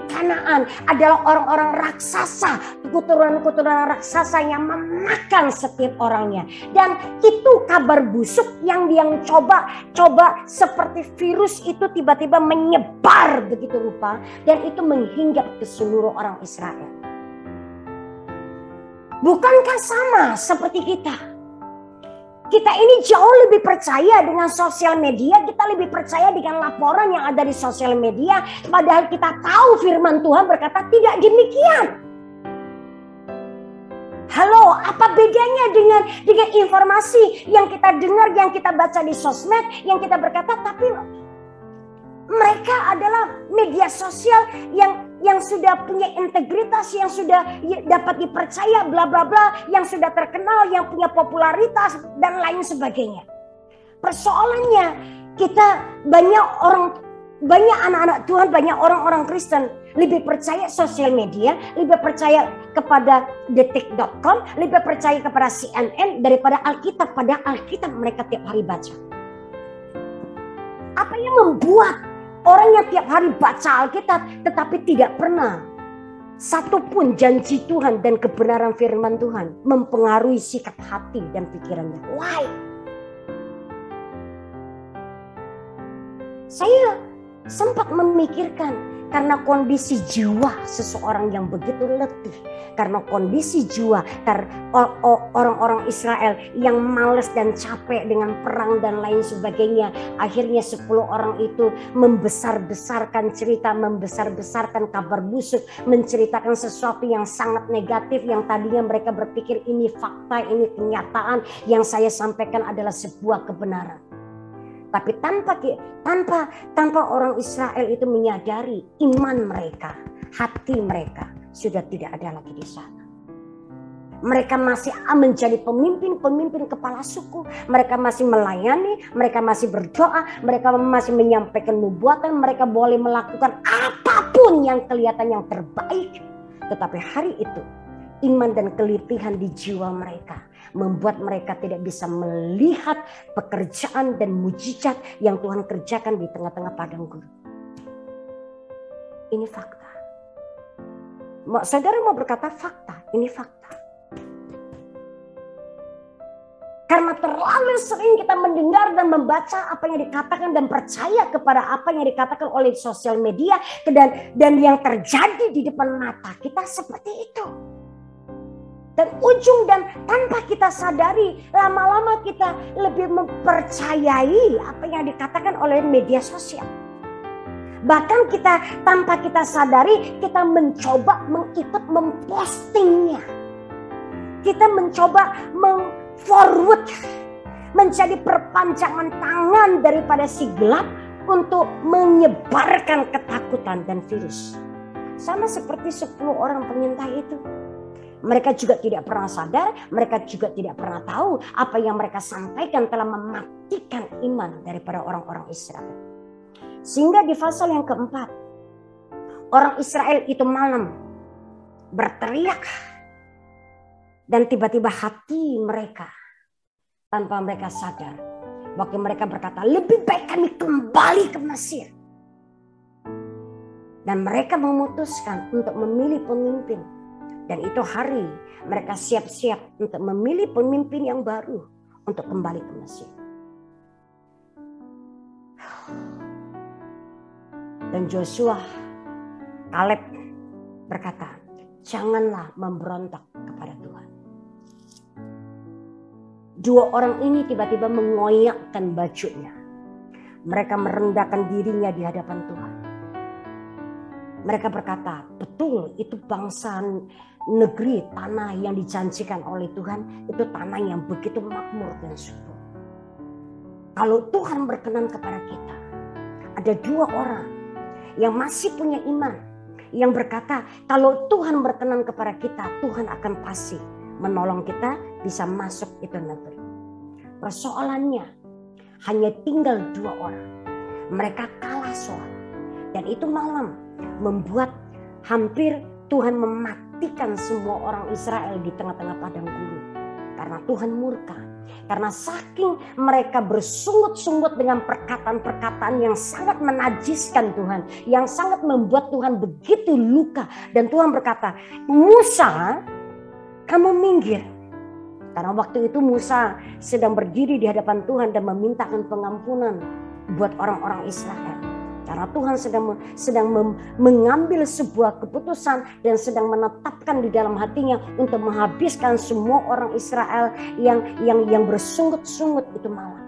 Kanaan adalah orang-orang raksasa, keturunan raksasa yang memakan setiap orangnya. Dan itu kabar busuk yang coba seperti virus itu tiba-tiba menyebar begitu rupa, dan itu menghinggap ke seluruh orang Israel. Bukankah sama seperti kita? Kita ini jauh lebih percaya dengan sosial media, kita lebih percaya dengan laporan yang ada di sosial media, padahal kita tahu firman Tuhan berkata tidak demikian. Halo, apa bedanya dengan informasi yang kita dengar, yang kita baca di sosmed, yang kita berkata, tapi mereka adalah media sosial yang sudah punya integritas, yang sudah dapat dipercaya, bla bla bla, yang sudah terkenal, yang punya popularitas dan lain sebagainya. Persoalannya kita banyak anak-anak Tuhan, banyak orang-orang Kristen lebih percaya sosial media, lebih percaya kepada detik.com, lebih percaya kepada CNN daripada Alkitab. Padahal Alkitab mereka tiap hari baca. Apa yang membuat orang yang tiap hari baca Alkitab tetapi tidak pernah satupun janji Tuhan dan kebenaran firman Tuhan mempengaruhi sikap hati dan pikirannya? Why? Saya sempat memikirkan karena kondisi jiwa seseorang yang begitu letih, karena kondisi jiwa orang-orang Israel yang malas dan capek dengan perang dan lain sebagainya. Akhirnya 10 orang itu membesar-besarkan cerita, membesar-besarkan kabar busuk, menceritakan sesuatu yang sangat negatif, yang tadinya mereka berpikir ini fakta, ini kenyataan, yang saya sampaikan adalah sebuah kebenaran. Tapi tanpa orang Israel itu menyadari iman mereka, hati mereka sudah tidak ada lagi di sana. Mereka masih menjadi pemimpin kepala suku. Mereka masih melayani, mereka masih berdoa, mereka masih menyampaikan nubuatan, mereka boleh melakukan apapun yang kelihatan yang terbaik. Tetapi hari itu, iman dan kelitihan di jiwa mereka membuat mereka tidak bisa melihat pekerjaan dan mujizat yang Tuhan kerjakan di tengah-tengah padang gurun. Ini fakta. Saudara mau berkata fakta, ini fakta. Karena terlalu sering kita mendengar dan membaca apa yang dikatakan dan percaya kepada apa yang dikatakan oleh sosial media dan yang terjadi di depan mata kita seperti itu. Dan ujung dan tanpa kita sadari, lama-lama kita lebih mempercayai apa yang dikatakan oleh media sosial. Bahkan kita tanpa kita sadari, kita mencoba mengikut mempostingnya. Kita mencoba forward, menjadi perpanjangan tangan daripada si gelap untuk menyebarkan ketakutan dan virus. Sama seperti 10 orang pengintai itu. Mereka juga tidak pernah sadar, mereka juga tidak pernah tahu apa yang mereka sampaikan telah mematikan iman daripada orang-orang Israel. Sehingga di pasal yang keempat, orang Israel itu malam berteriak. Dan tiba-tiba hati mereka tanpa mereka sadar. Waktu mereka berkata, lebih baik kami kembali ke Mesir. Dan mereka memutuskan untuk memilih pemimpin. Dan itu hari mereka siap-siap untuk memilih pemimpin yang baru untuk kembali ke Mesir. Dan Joshua, Kaleb berkata, janganlah memberontak kepada Tuhan. Dua orang ini tiba-tiba mengoyakkan bajunya. Mereka merendahkan dirinya di hadapan Tuhan. Mereka berkata, betul itu bangsa negeri, tanah yang dijanjikan oleh Tuhan, itu tanah yang begitu makmur dan subur. Kalau Tuhan berkenan kepada kita, ada dua orang yang masih punya iman, yang berkata, kalau Tuhan berkenan kepada kita, Tuhan akan pasti menolong kita bisa masuk itu negeri. Persoalannya hanya tinggal dua orang. Mereka kalah suara. Dan itu malam membuat hampir Tuhan mematikan semua orang Israel di tengah-tengah padang gurun. Karena Tuhan murka. Karena saking mereka bersungut-sungut dengan perkataan-perkataan yang sangat menajiskan Tuhan. Yang sangat membuat Tuhan begitu luka. Dan Tuhan berkata, Musa, kamu minggir. Karena waktu itu Musa sedang berdiri di hadapan Tuhan dan memintakan pengampunan buat orang-orang Israel. Karena Tuhan sedang mengambil sebuah keputusan dan sedang menetapkan di dalam hatinya untuk menghabiskan semua orang Israel yang bersungut-sungut itu malam.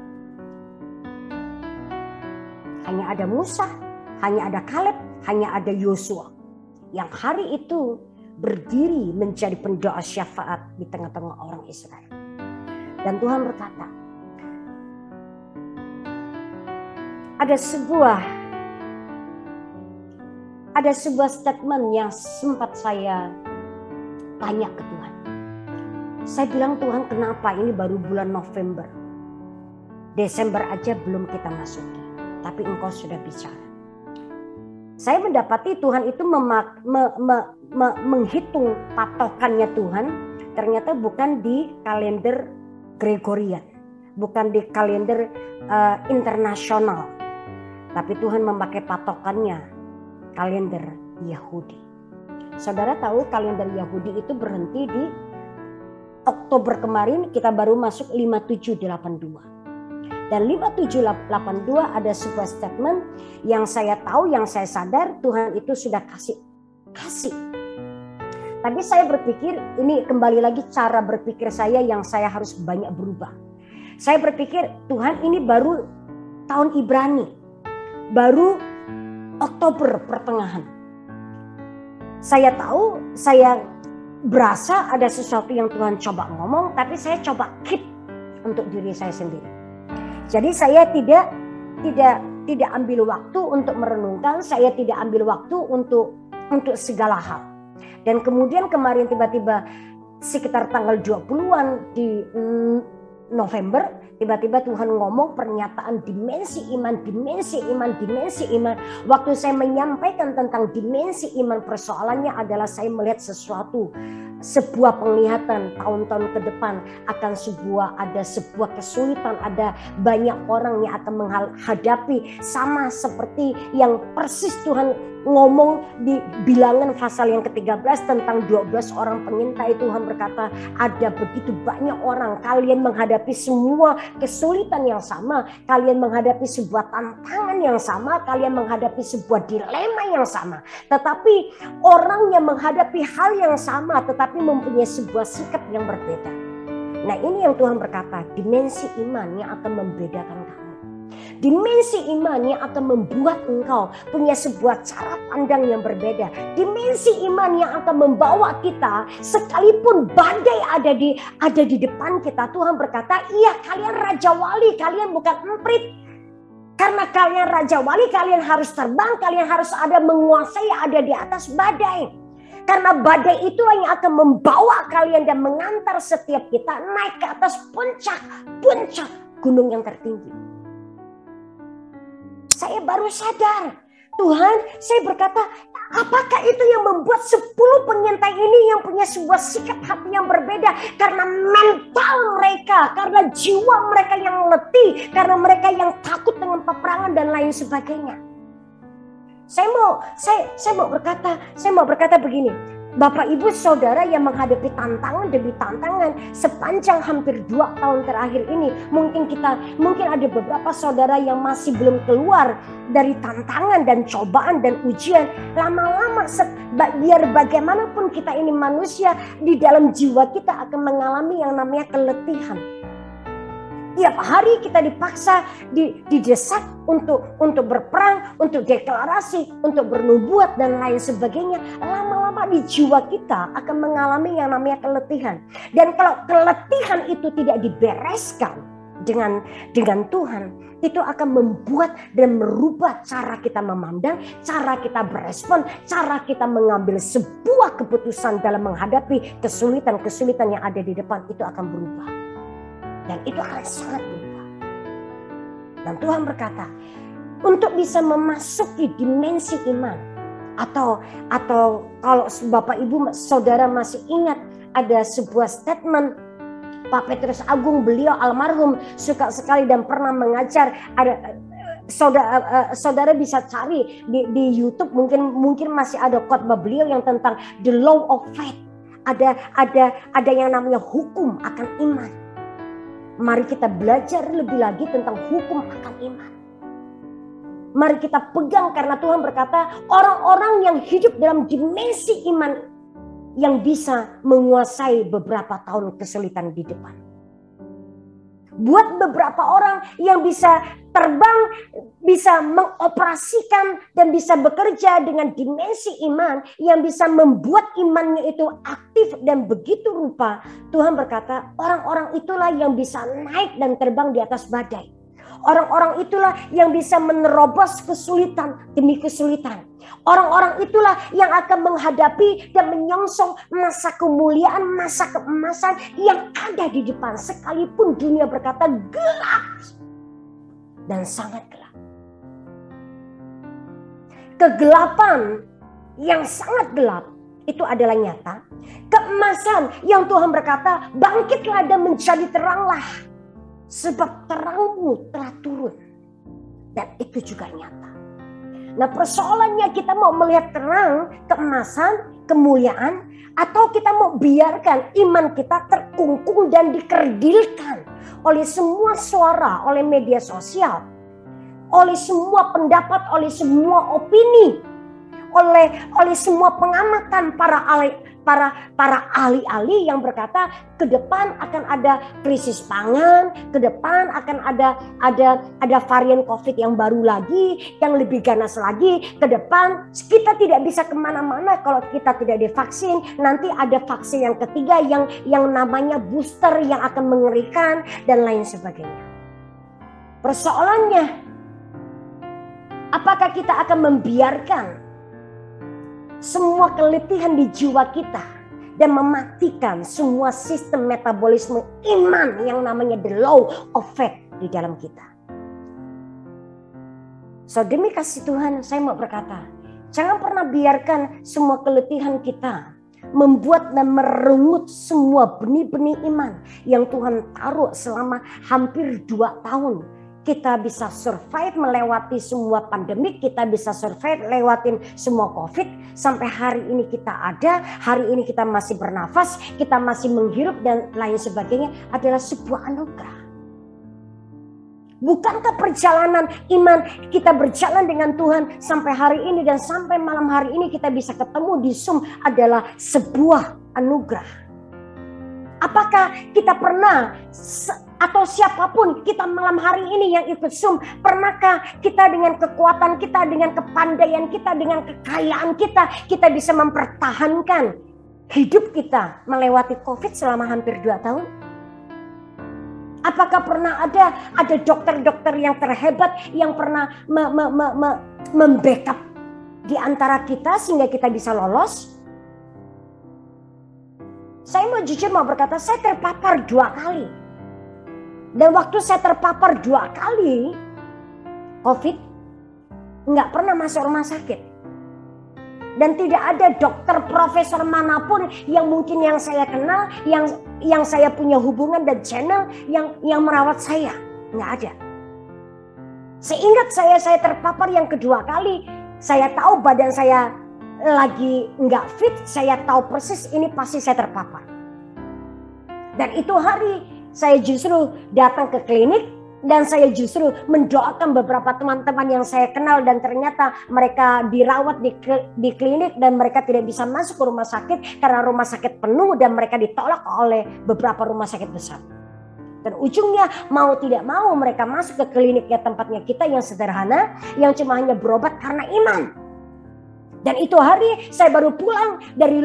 Hanya ada Musa, hanya ada Kaleb, hanya ada Yosua. Yang hari itu berdiri menjadi pendoa syafaat di tengah-tengah orang Israel. Dan Tuhan berkata, ada sebuah statement yang sempat saya tanya ke Tuhan. Saya bilang, Tuhan, kenapa ini baru bulan November? Desember aja belum kita masuki, tapi Engkau sudah bicara. Saya mendapati Tuhan itu menghitung patokannya Tuhan ternyata bukan di kalender Gregorian, bukan di kalender internasional, tapi Tuhan memakai patokannya kalender Yahudi. Saudara tahu kalender Yahudi itu berhenti di Oktober kemarin, kita baru masuk 5782. Dan 5782 ada sebuah statement yang saya tahu, yang saya sadar Tuhan itu sudah kasih. Tapi saya berpikir, ini kembali lagi cara berpikir saya yang saya harus banyak berubah. Saya berpikir Tuhan ini baru tahun Ibrani, baru Oktober pertengahan. Saya tahu, saya berasa ada sesuatu yang Tuhan coba ngomong, tapi saya coba keep untuk diri saya sendiri. Jadi saya tidak ambil waktu untuk merenungkan, saya tidak ambil waktu untuk segala hal. Dan kemudian kemarin tiba-tiba sekitar tanggal 20-an di November, tiba-tiba Tuhan ngomong pernyataan dimensi iman, dimensi iman, dimensi iman. Waktu saya menyampaikan tentang dimensi iman, persoalannya adalah saya melihat sesuatu, sebuah penglihatan tahun-tahun ke depan akan ada sebuah kesulitan, ada banyak orang yang akan menghadapi sama seperti yang persis Tuhan ngomong di Bilangan pasal yang ke-13 tentang 12 orang pengintai. Tuhan berkata ada begitu banyak orang, kalian menghadapi semua kesulitan yang sama, kalian menghadapi sebuah tantangan yang sama, kalian menghadapi sebuah dilema yang sama, tetapi orang yang menghadapi hal yang sama tetapi mempunyai sebuah sikap yang berbeda. Nah, ini yang Tuhan berkata, dimensi iman yang akan membedakan kamu. Dimensi iman yang akan membuat engkau punya sebuah cara pandang yang berbeda. Dimensi iman yang akan membawa kita sekalipun badai ada di depan kita. Tuhan berkata, iya kalian raja wali, kalian bukan emprit. Karena kalian raja wali, kalian harus terbang, kalian harus ada menguasai, ada di atas badai. Karena badai itulah yang akan membawa kalian dan mengantar setiap kita naik ke atas puncak gunung yang tertinggi. Saya baru sadar, Tuhan, saya berkata, apakah itu yang membuat 10 pengintai ini yang punya sebuah sikap hati yang berbeda? Karena mental mereka, karena jiwa mereka yang letih, karena mereka yang takut dengan peperangan dan lain sebagainya. Saya mau berkata begini. Bapak Ibu Saudara yang menghadapi tantangan demi tantangan sepanjang hampir 2 tahun terakhir ini, mungkin ada beberapa saudara yang masih belum keluar dari tantangan dan cobaan dan ujian. Lama-lama biar bagaimanapun kita ini manusia, di dalam jiwa kita akan mengalami yang namanya keletihan. Tiap hari kita dipaksa, didesak untuk berperang, untuk deklarasi, untuk bernubuat dan lain sebagainya. Lama-lama di jiwa kita akan mengalami yang namanya keletihan. Dan kalau keletihan itu tidak dibereskan dengan Tuhan, itu akan membuat dan merubah cara kita memandang, cara kita berespon, cara kita mengambil sebuah keputusan dalam menghadapi kesulitan-kesulitan yang ada di depan. Itu akan berubah. Dan itu akan sangat berubah. Dan Tuhan berkata, untuk bisa memasuki dimensi iman, atau kalau Bapak Ibu Saudara masih ingat, ada sebuah statement Pak Petrus Agung, beliau almarhum suka sekali dan pernah mengajar. Ada saudara bisa cari di YouTube, mungkin masih ada khotbah beliau yang tentang the law of faith. Ada yang namanya hukum akan iman. Mari kita belajar lebih lagi tentang hukum akan iman. Mari kita pegang, karena Tuhan berkata orang-orang yang hidup dalam dimensi iman yang bisa menguasai beberapa tahun kesulitan di depan. Buat beberapa orang yang bisa terbang, bisa mengoperasikan dan bisa bekerja dengan dimensi iman yang bisa membuat imannya itu aktif dan begitu rupa. Tuhan berkata orang-orang itulah yang bisa naik dan terbang di atas badai. Orang-orang itulah yang bisa menerobos kesulitan demi kesulitan. Orang-orang itulah yang akan menghadapi dan menyongsong masa kemuliaan, masa keemasan yang ada di depan. Sekalipun dunia berkata gelap dan sangat gelap. Kegelapan yang sangat gelap itu adalah nyata. Keemasan yang Tuhan berkata, bangkitlah dan menjadi teranglah. Sebab terangmu telah turun. Dan itu juga nyata. Nah, persoalannya kita mau melihat terang, keemasan, kemuliaan, atau kita mau biarkan iman kita terkungkung dan dikerdilkan oleh semua suara, oleh media sosial, oleh semua pendapat, oleh semua opini, oleh semua pengamatan para ahli-ahli yang berkata ke depan akan ada krisis pangan, ke depan akan ada varian COVID yang baru lagi, yang lebih ganas lagi, ke depan kita tidak bisa kemana-mana kalau kita tidak divaksin. Nanti ada vaksin yang ketiga yang namanya booster yang akan mengerikan dan lain sebagainya. Persoalannya, apakah kita akan membiarkan semua keletihan di jiwa kita dan mematikan semua sistem metabolisme iman yang namanya the law of faith di dalam kita. So demi kasih Tuhan saya mau berkata, jangan pernah biarkan semua keletihan kita membuat dan merenggut semua benih-benih iman yang Tuhan taruh selama hampir 2 tahun. Kita bisa survive melewati semua pandemik, kita bisa survive lewatin semua COVID. Sampai hari ini kita ada, hari ini kita masih bernafas, kita masih menghirup dan lain sebagainya adalah sebuah anugerah. Bukankah perjalanan iman kita berjalan dengan Tuhan sampai hari ini dan sampai malam hari ini kita bisa ketemu di Zoom adalah sebuah anugerah? Apakah kita pernah atau siapapun kita malam hari ini yang ikut Zoom, pernahkah kita dengan kekuatan kita, dengan kepandaian kita, dengan kekayaan kita bisa mempertahankan hidup kita melewati COVID selama hampir 2 tahun? Apakah pernah ada dokter-dokter yang terhebat yang pernah membackup di antara kita sehingga kita bisa lolos? Saya mau jujur mau berkata, saya terpapar 2 kali. Dan waktu saya terpapar 2 kali COVID, nggak pernah masuk rumah sakit. Dan tidak ada dokter profesor manapun yang mungkin yang saya kenal, yang saya punya hubungan dan channel yang merawat saya. Nggak ada. Seingat saya terpapar yang kedua kali, saya tahu badan saya lagi nggak fit, saya tahu persis ini pasti saya terpapar. Dan itu hari saya justru datang ke klinik dan saya justru mendoakan beberapa teman-teman yang saya kenal dan ternyata mereka dirawat di klinik dan mereka tidak bisa masuk ke rumah sakit karena rumah sakit penuh dan mereka ditolak oleh beberapa rumah sakit besar. Dan ujungnya mau tidak mau mereka masuk ke kliniknya tempatnya kita yang sederhana yang cuma hanya berobat karena iman. Dan itu hari saya baru pulang dari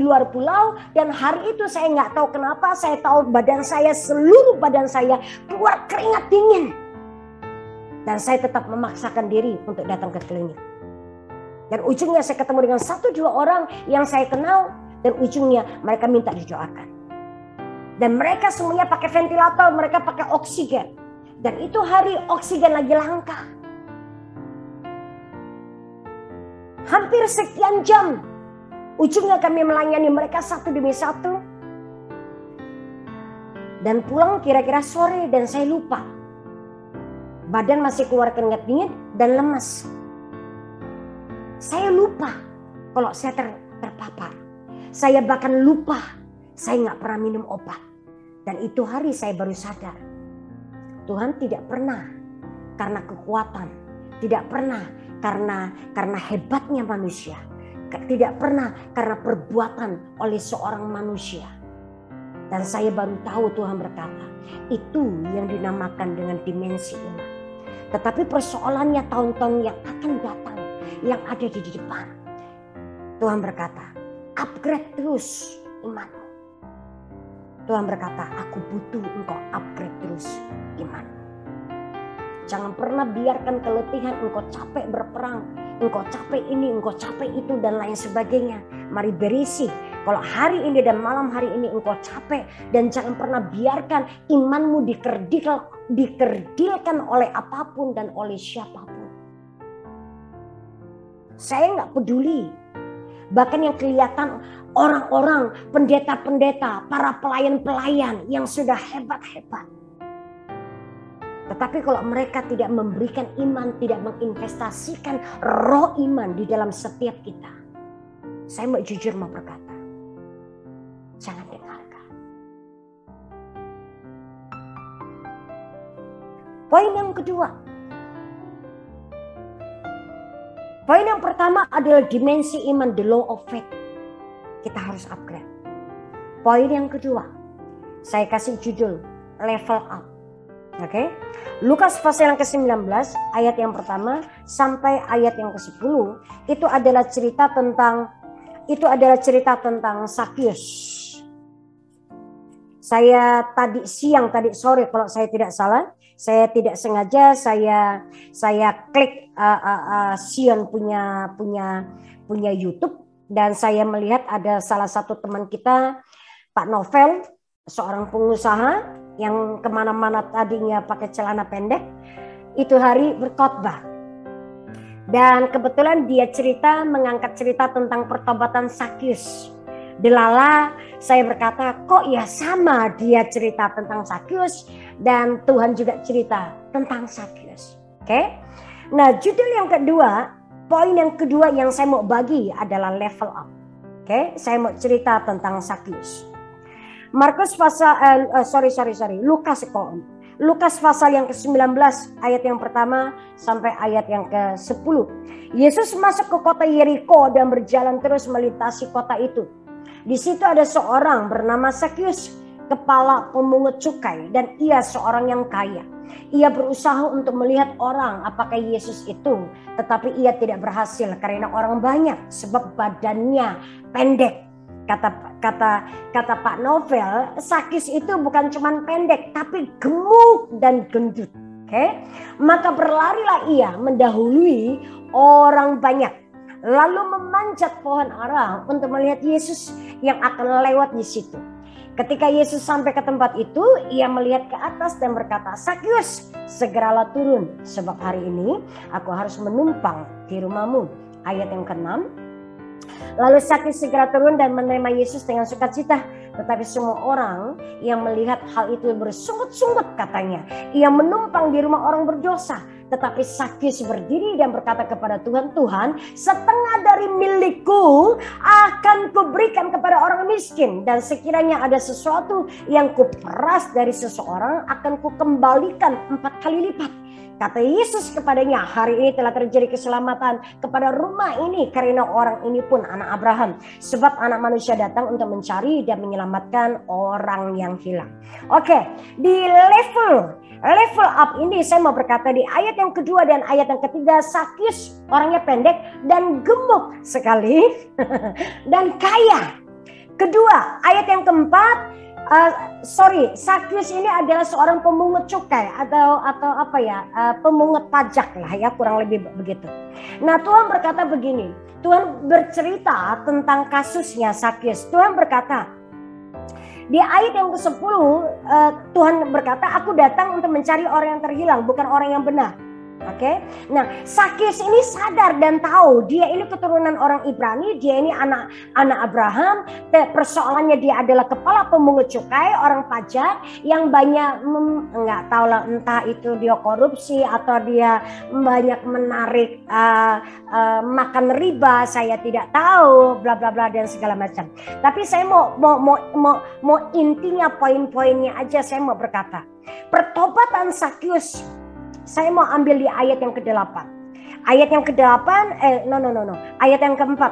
luar pulau dan hari itu saya nggak tahu kenapa saya tahu seluruh badan saya keluar keringat dingin dan saya tetap memaksakan diri untuk datang ke klinik. Dan ujungnya saya ketemu dengan 1-2 orang yang saya kenal dan ujungnya mereka minta didoakan. Dan mereka semuanya pakai ventilator, mereka pakai oksigen. Dan itu hari oksigen lagi langka. Hampir sekian jam. Ujungnya kami melayani mereka 1 demi 1. Dan pulang kira-kira sore dan saya lupa. Badan masih keluar keringat dingin dan lemas. Saya lupa kalau saya terpapar. Saya bahkan lupa saya nggak pernah minum obat. Dan itu hari saya baru sadar. Tuhan tidak pernah karena kekuatan. Tidak pernah karena hebatnya manusia. Tidak pernah karena perbuatan oleh seorang manusia. Dan saya baru tahu Tuhan berkata, itu yang dinamakan dengan dimensi iman. Tetapi persoalannya tahun-tahun yang akan datang, yang ada di depan. Tuhan berkata, upgrade terus imanmu. Tuhan berkata, aku butuh engkau upgrade terus imanmu. Jangan pernah biarkan keletihan, engkau capek berperang, engkau capek ini, engkau capek itu dan lain sebagainya. Mari berisi. Kalau hari ini dan malam hari ini engkau capek dan jangan pernah biarkan imanmu dikerdilkan oleh apapun dan oleh siapapun. Saya nggak peduli. Bahkan yang kelihatan orang-orang, pendeta-pendeta, para pelayan-pelayan yang sudah hebat-hebat. Tetapi kalau mereka tidak memberikan iman, tidak menginvestasikan roh iman di dalam setiap kita. Saya mau jujur mau berkata, jangan dengarkan. Poin yang kedua. Poin yang pertama adalah dimensi iman, the law of faith. Kita harus upgrade. Poin yang kedua, saya kasih judul level up. Oke, Lukas pasal yang ke-19 ayat yang pertama sampai ayat yang ke-10 itu adalah cerita tentang Sakyus. Saya tadi sore kalau saya tidak salah, saya tidak sengaja saya klik Sion punya YouTube Dan saya melihat ada salah satu teman kita, Pak Novel, seorang pengusaha yang kemana-mana tadinya pakai celana pendek, itu hari berkhotbah. Dan kebetulan dia mengangkat cerita tentang pertobatan Sakyus. Delala, saya berkata, kok ya sama dia cerita tentang Sakyus dan Tuhan juga cerita tentang Sakyus. Oke. Nah, judul yang kedua, poin yang kedua yang saya mau bagi adalah level up. Oke, saya mau cerita tentang Sakyus. Lukas pasal yang ke-19 ayat yang pertama sampai ayat yang ke-10. Yesus masuk ke kota Yeriko dan berjalan terus melintasi kota itu. Di situ ada seorang bernama Sakyus, kepala pemungut cukai, dan ia seorang yang kaya. Ia berusaha untuk melihat orang apakah Yesus itu, tetapi ia tidak berhasil karena orang banyak, sebab badannya pendek. Kata Pak Novel, Sakyus itu bukan cuma pendek tapi gemuk dan gendut. Oke? Maka berlarilah ia mendahului orang banyak, lalu memanjat pohon ara untuk melihat Yesus yang akan lewat di situ. Ketika Yesus sampai ke tempat itu, ia melihat ke atas dan berkata, Sakyus, segeralah turun, sebab hari ini aku harus menumpang di rumahmu. Ayat yang ke-6. Lalu Sakyus segera turun dan menerima Yesus dengan sukacita. Tetapi semua orang yang melihat hal itu bersungut-sungut katanya, ia menumpang di rumah orang berdosa. Tetapi Sakyus berdiri dan berkata kepada Tuhan, Tuhan, setengah dari milikku akan kuberikan kepada orang miskin. Dan sekiranya ada sesuatu yang kuperas dari seseorang, akan kukembalikan 4 kali lipat. Kata Yesus kepadanya, hari ini telah terjadi keselamatan kepada rumah ini, karena orang ini pun anak Abraham. Sebab anak manusia datang untuk mencari dan menyelamatkan orang yang hilang. Oke, di level up ini saya mau berkata di ayat yang kedua dan ayat yang ketiga, Sakyus orangnya pendek dan gemuk sekali dan kaya. Kedua, ayat yang keempat, Sakyus ini adalah seorang pemungut cukai atau apa ya, pemungut pajak lah ya, kurang lebih begitu. Nah, Tuhan berkata begini, Tuhan bercerita tentang kasusnya Sakyus. Tuhan berkata di ayat yang ke-10, Tuhan berkata, aku datang untuk mencari orang yang terhilang, bukan orang yang benar. Oke, nah Sakyus ini sadar dan tahu dia ini keturunan orang Ibrani, dia ini anak Abraham. Persoalannya dia adalah kepala pemungut cukai, orang pajak yang banyak nggak tahu lah, entah itu dia korupsi atau dia banyak menarik makan riba, saya tidak tahu, bla bla bla dan segala macam. Tapi saya mau intinya, poin-poinnya aja saya mau berkata, pertobatan Sakyus. Saya mau ambil di ayat yang ke-8. Ayat yang ke-8, ayat yang ke-4.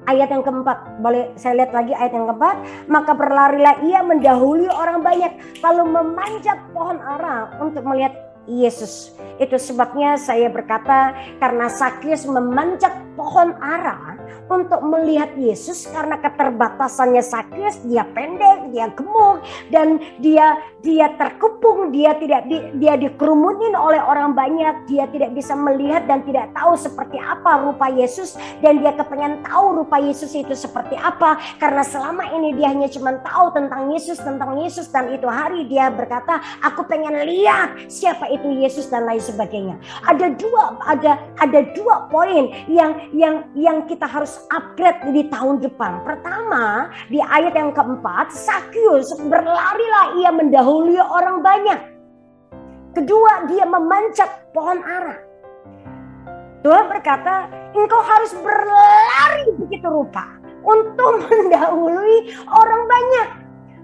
Ayat yang ke-4, boleh saya lihat lagi ayat yang ke-4. Maka berlarilah ia mendahului orang banyak, lalu memanjat pohon ara untuk melihat Yesus. Itu sebabnya saya berkata, karena Sakyus memanjat pohon ara untuk melihat Yesus, karena keterbatasannya Sakyus, dia pendek, dia gemuk, dan dia terkepung, dia dikerumunin oleh orang banyak, dia tidak bisa melihat dan tidak tahu seperti apa rupa Yesus, dan dia kepengen tahu rupa Yesus itu seperti apa, karena selama ini dia hanya cuma tahu tentang Yesus, dan itu hari dia berkata, aku pengen lihat siapa itu Yesus dan lain sebagainya. Ada dua poin yang kita harus upgrade di tahun depan. Pertama, di ayat yang keempat, Sakyus berlarilah ia mendahului orang banyak. Kedua, dia memanjat pohon ara. Tuhan berkata, engkau harus berlari begitu rupa untuk mendahului orang banyak.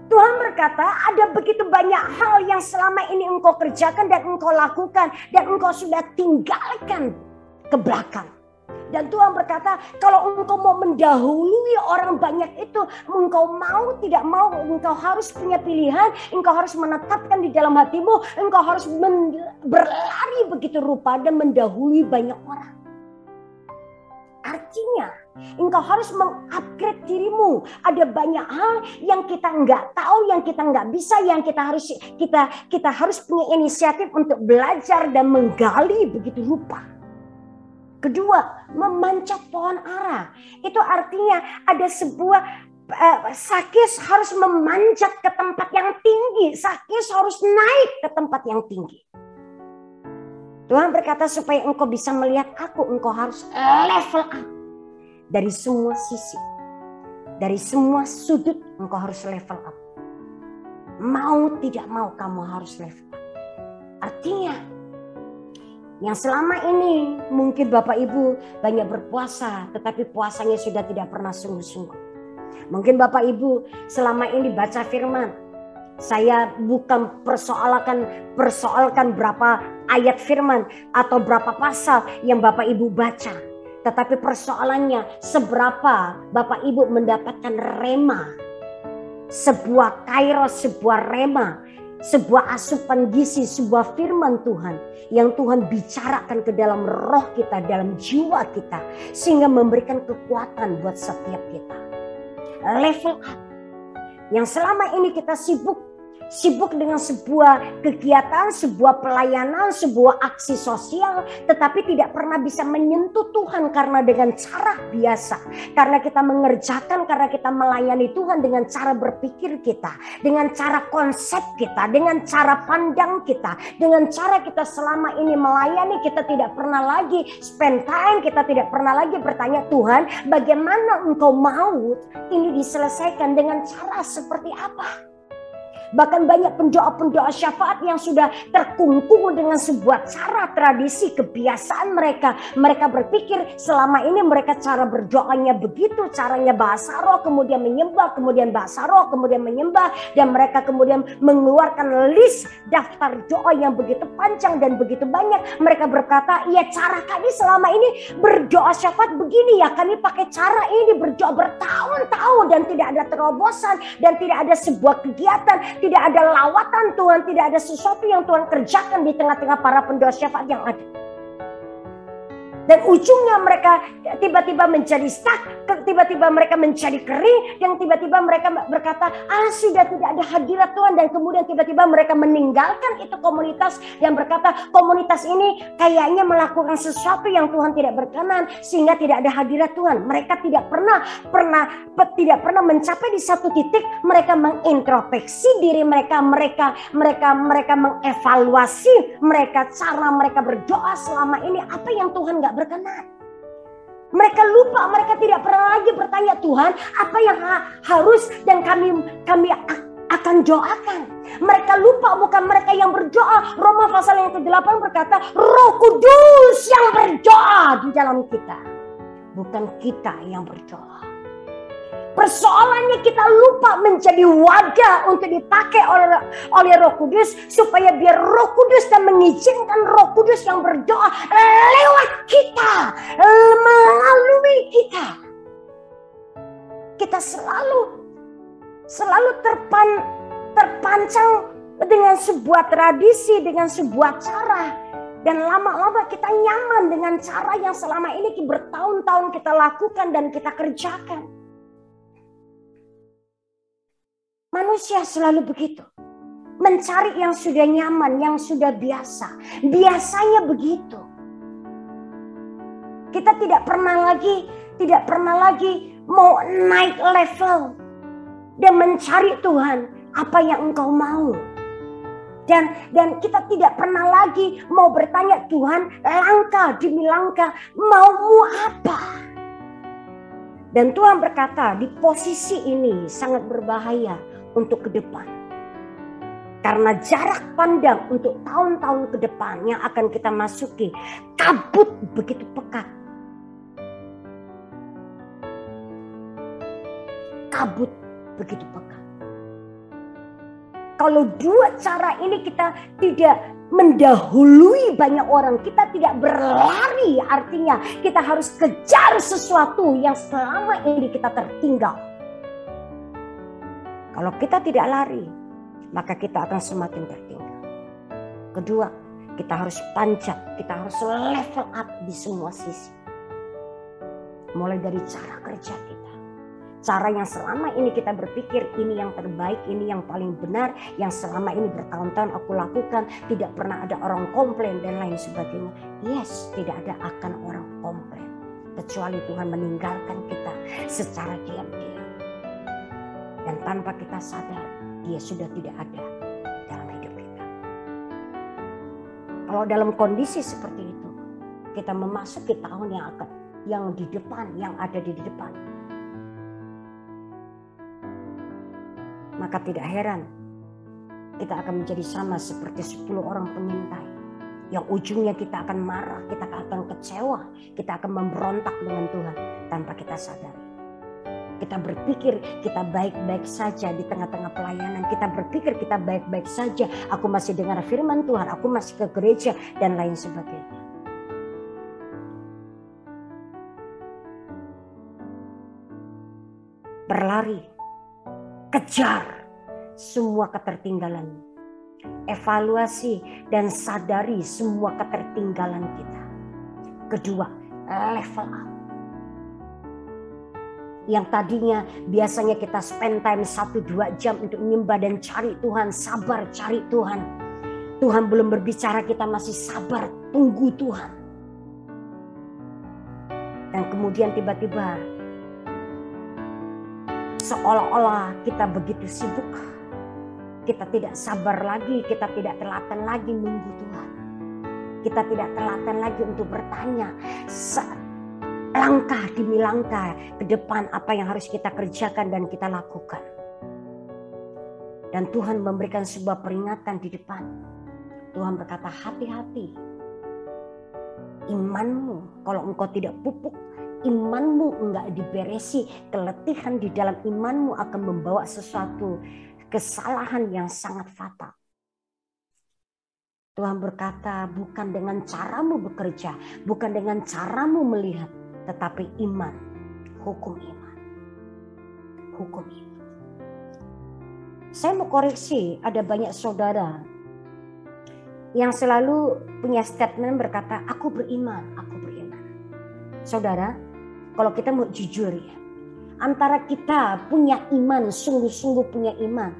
Tuhan berkata, ada begitu banyak hal yang selama ini engkau kerjakan dan engkau lakukan dan engkau sudah tinggalkan ke belakang. Dan Tuhan berkata, kalau engkau mau mendahului orang banyak itu, engkau mau tidak mau, engkau harus punya pilihan, engkau harus menetapkan di dalam hatimu, engkau harus berlari begitu rupa dan mendahului banyak orang. Artinya, engkau harus mengupgrade dirimu. Ada banyak hal yang kita nggak tahu, yang kita nggak bisa, yang kita harus punya inisiatif untuk belajar dan menggali begitu rupa. Kedua, memanjat pohon ara. Itu artinya ada sebuah Sakyus harus memanjat ke tempat yang tinggi. Sakyus harus naik ke tempat yang tinggi. Tuhan berkata supaya engkau bisa melihat aku, engkau harus level up. Dari semua sisi. Dari semua sudut engkau harus level up. Mau tidak mau kamu harus level up. Artinya yang selama ini mungkin Bapak Ibu banyak berpuasa, tetapi puasanya sudah tidak pernah sungguh-sungguh. Mungkin Bapak Ibu selama ini baca firman. Saya bukan persoalkan berapa ayat firman atau berapa pasal yang Bapak Ibu baca. Tetapi persoalannya seberapa Bapak Ibu mendapatkan rema. Sebuah kairos, sebuah rema. Sebuah asupan gizi, sebuah firman Tuhan. Yang Tuhan bicarakan ke dalam roh kita, dalam jiwa kita. Sehingga memberikan kekuatan buat setiap kita. Level up. Yang selama ini kita sibuk dengan sebuah kegiatan, sebuah pelayanan, sebuah aksi sosial, tetapi tidak pernah bisa menyentuh Tuhan karena dengan cara biasa. Karena kita mengerjakan, karena kita melayani Tuhan dengan cara berpikir kita, dengan cara konsep kita, dengan cara pandang kita, dengan cara kita selama ini melayani, kita tidak pernah lagi spend time, kita tidak pernah lagi bertanya, Tuhan, bagaimana Engkau mau ini diselesaikan, dengan cara seperti apa? Bahkan banyak pendoa-pendoa syafaat yang sudah terkungkung dengan sebuah cara, tradisi, kebiasaan mereka. Mereka berpikir selama ini mereka cara berdoanya begitu, caranya bahasa roh, kemudian menyembah, kemudian bahasa roh, kemudian menyembah. Dan mereka kemudian mengeluarkan list daftar doa yang begitu panjang dan begitu banyak. Mereka berkata, ya cara kami selama ini berdoa syafaat begini ya. Kami pakai cara ini berdoa bertahun-tahun dan tidak ada terobosan dan tidak ada sebuah kegiatan. Tidak ada lawatan Tuhan, tidak ada sesuatu yang Tuhan kerjakan di tengah-tengah para pendoa syafaat yang ada. Dan ujungnya mereka tiba-tiba menjadi stuck, tiba-tiba mereka menjadi kering, dan tiba-tiba mereka berkata, sudah tidak ada hadirat Tuhan. Dan kemudian tiba-tiba mereka meninggalkan itu komunitas dan berkata, komunitas ini kayaknya melakukan sesuatu yang Tuhan tidak berkenan sehingga tidak ada hadirat Tuhan. Mereka tidak pernah mencapai di satu titik. Mereka mengintrospeksi diri mereka mengevaluasi cara mereka berdoa selama ini, apa yang Tuhan gak berkenan. Mereka lupa, mereka tidak pernah lagi bertanya, Tuhan, apa yang harus dan kami akan doakan. Mereka lupa, bukan mereka yang berdoa. Roma pasal yang ke-8 berkata, Roh Kudus yang berdoa di dalam kita, bukan kita yang berdoa. Persoalannya kita lupa menjadi wadah untuk dipakai oleh Roh Kudus, supaya biar Roh Kudus dan mengizinkan Roh Kudus yang berdoa lewat kita, melalui kita. Kita selalu terpancang dengan sebuah tradisi, dengan sebuah cara. Dan lama-lama kita nyaman dengan cara yang selama ini bertahun-tahun kita lakukan dan kita kerjakan. Manusia selalu begitu. Mencari yang sudah nyaman, yang sudah biasa. Biasanya begitu. Kita tidak pernah lagi mau naik level. Dan mencari Tuhan, apa yang Engkau mau. Dan kita tidak pernah lagi mau bertanya, Tuhan, langkah demi langkah, maumu apa? Dan Tuhan berkata, di posisi ini sangat berbahaya untuk ke depan. Karena jarak pandang untuk tahun-tahun ke depan yang akan kita masuki kabut begitu pekat. Kabut begitu pekat. Kalau dua cara ini kita tidak mendahului banyak orang, kita tidak berlari, artinya kita harus kejar sesuatu yang selama ini kita tertinggal. Kalau kita tidak lari, maka kita akan semakin tertinggal. Kedua, kita harus panjat, kita harus level up di semua sisi. Mulai dari cara kerja kita, Cara yang selama ini kita berpikir ini yang terbaik, ini yang paling benar, yang selama ini bertahun-tahun aku lakukan, tidak pernah ada orang komplain dan lain sebagainya. Yes, tidak ada akan orang komplain. Kecuali Tuhan meninggalkan kita secara diam-diam. Dan tanpa kita sadar, Dia sudah tidak ada dalam hidup kita. Kalau dalam kondisi seperti itu, kita memasuki tahun yang di depan, yang ada di depan, maka tidak heran kita akan menjadi sama seperti 10 orang pengintai. Yang ujungnya kita akan marah, kita akan kecewa, kita akan memberontak dengan Tuhan tanpa kita sadari. Kita berpikir kita baik-baik saja di tengah-tengah pelayanan. Kita berpikir kita baik-baik saja. Aku masih dengar firman Tuhan, aku masih ke gereja dan lain sebagainya. Berlari, kejar semua ketertinggalan. Evaluasi dan sadari semua ketertinggalan kita. Kedua, level up. Yang tadinya biasanya kita spend time 1-2 jam untuk menyembah dan cari Tuhan, sabar cari Tuhan. Tuhan belum berbicara, kita masih sabar tunggu Tuhan. Dan kemudian tiba-tiba seolah-olah kita begitu sibuk, kita tidak sabar lagi, kita tidak telaten lagi nunggu Tuhan. Kita tidak telaten lagi untuk bertanya langkah demi langkah ke depan apa yang harus kita kerjakan dan kita lakukan. Dan Tuhan memberikan sebuah peringatan di depan. Tuhan berkata, hati-hati. Imanmu, kalau engkau tidak pupuk, imanmu enggak diberesi, keletihan di dalam imanmu akan membawa sesuatu kesalahan yang sangat fatal. Tuhan berkata, bukan dengan caramu bekerja, bukan dengan caramu melihat, tetapi iman, hukum iman. Hukum iman. Saya mau koreksi, ada banyak saudara yang selalu punya statement berkata, aku beriman, aku beriman. Saudara, kalau kita mau jujur ya, antara kita punya iman, sungguh-sungguh punya iman,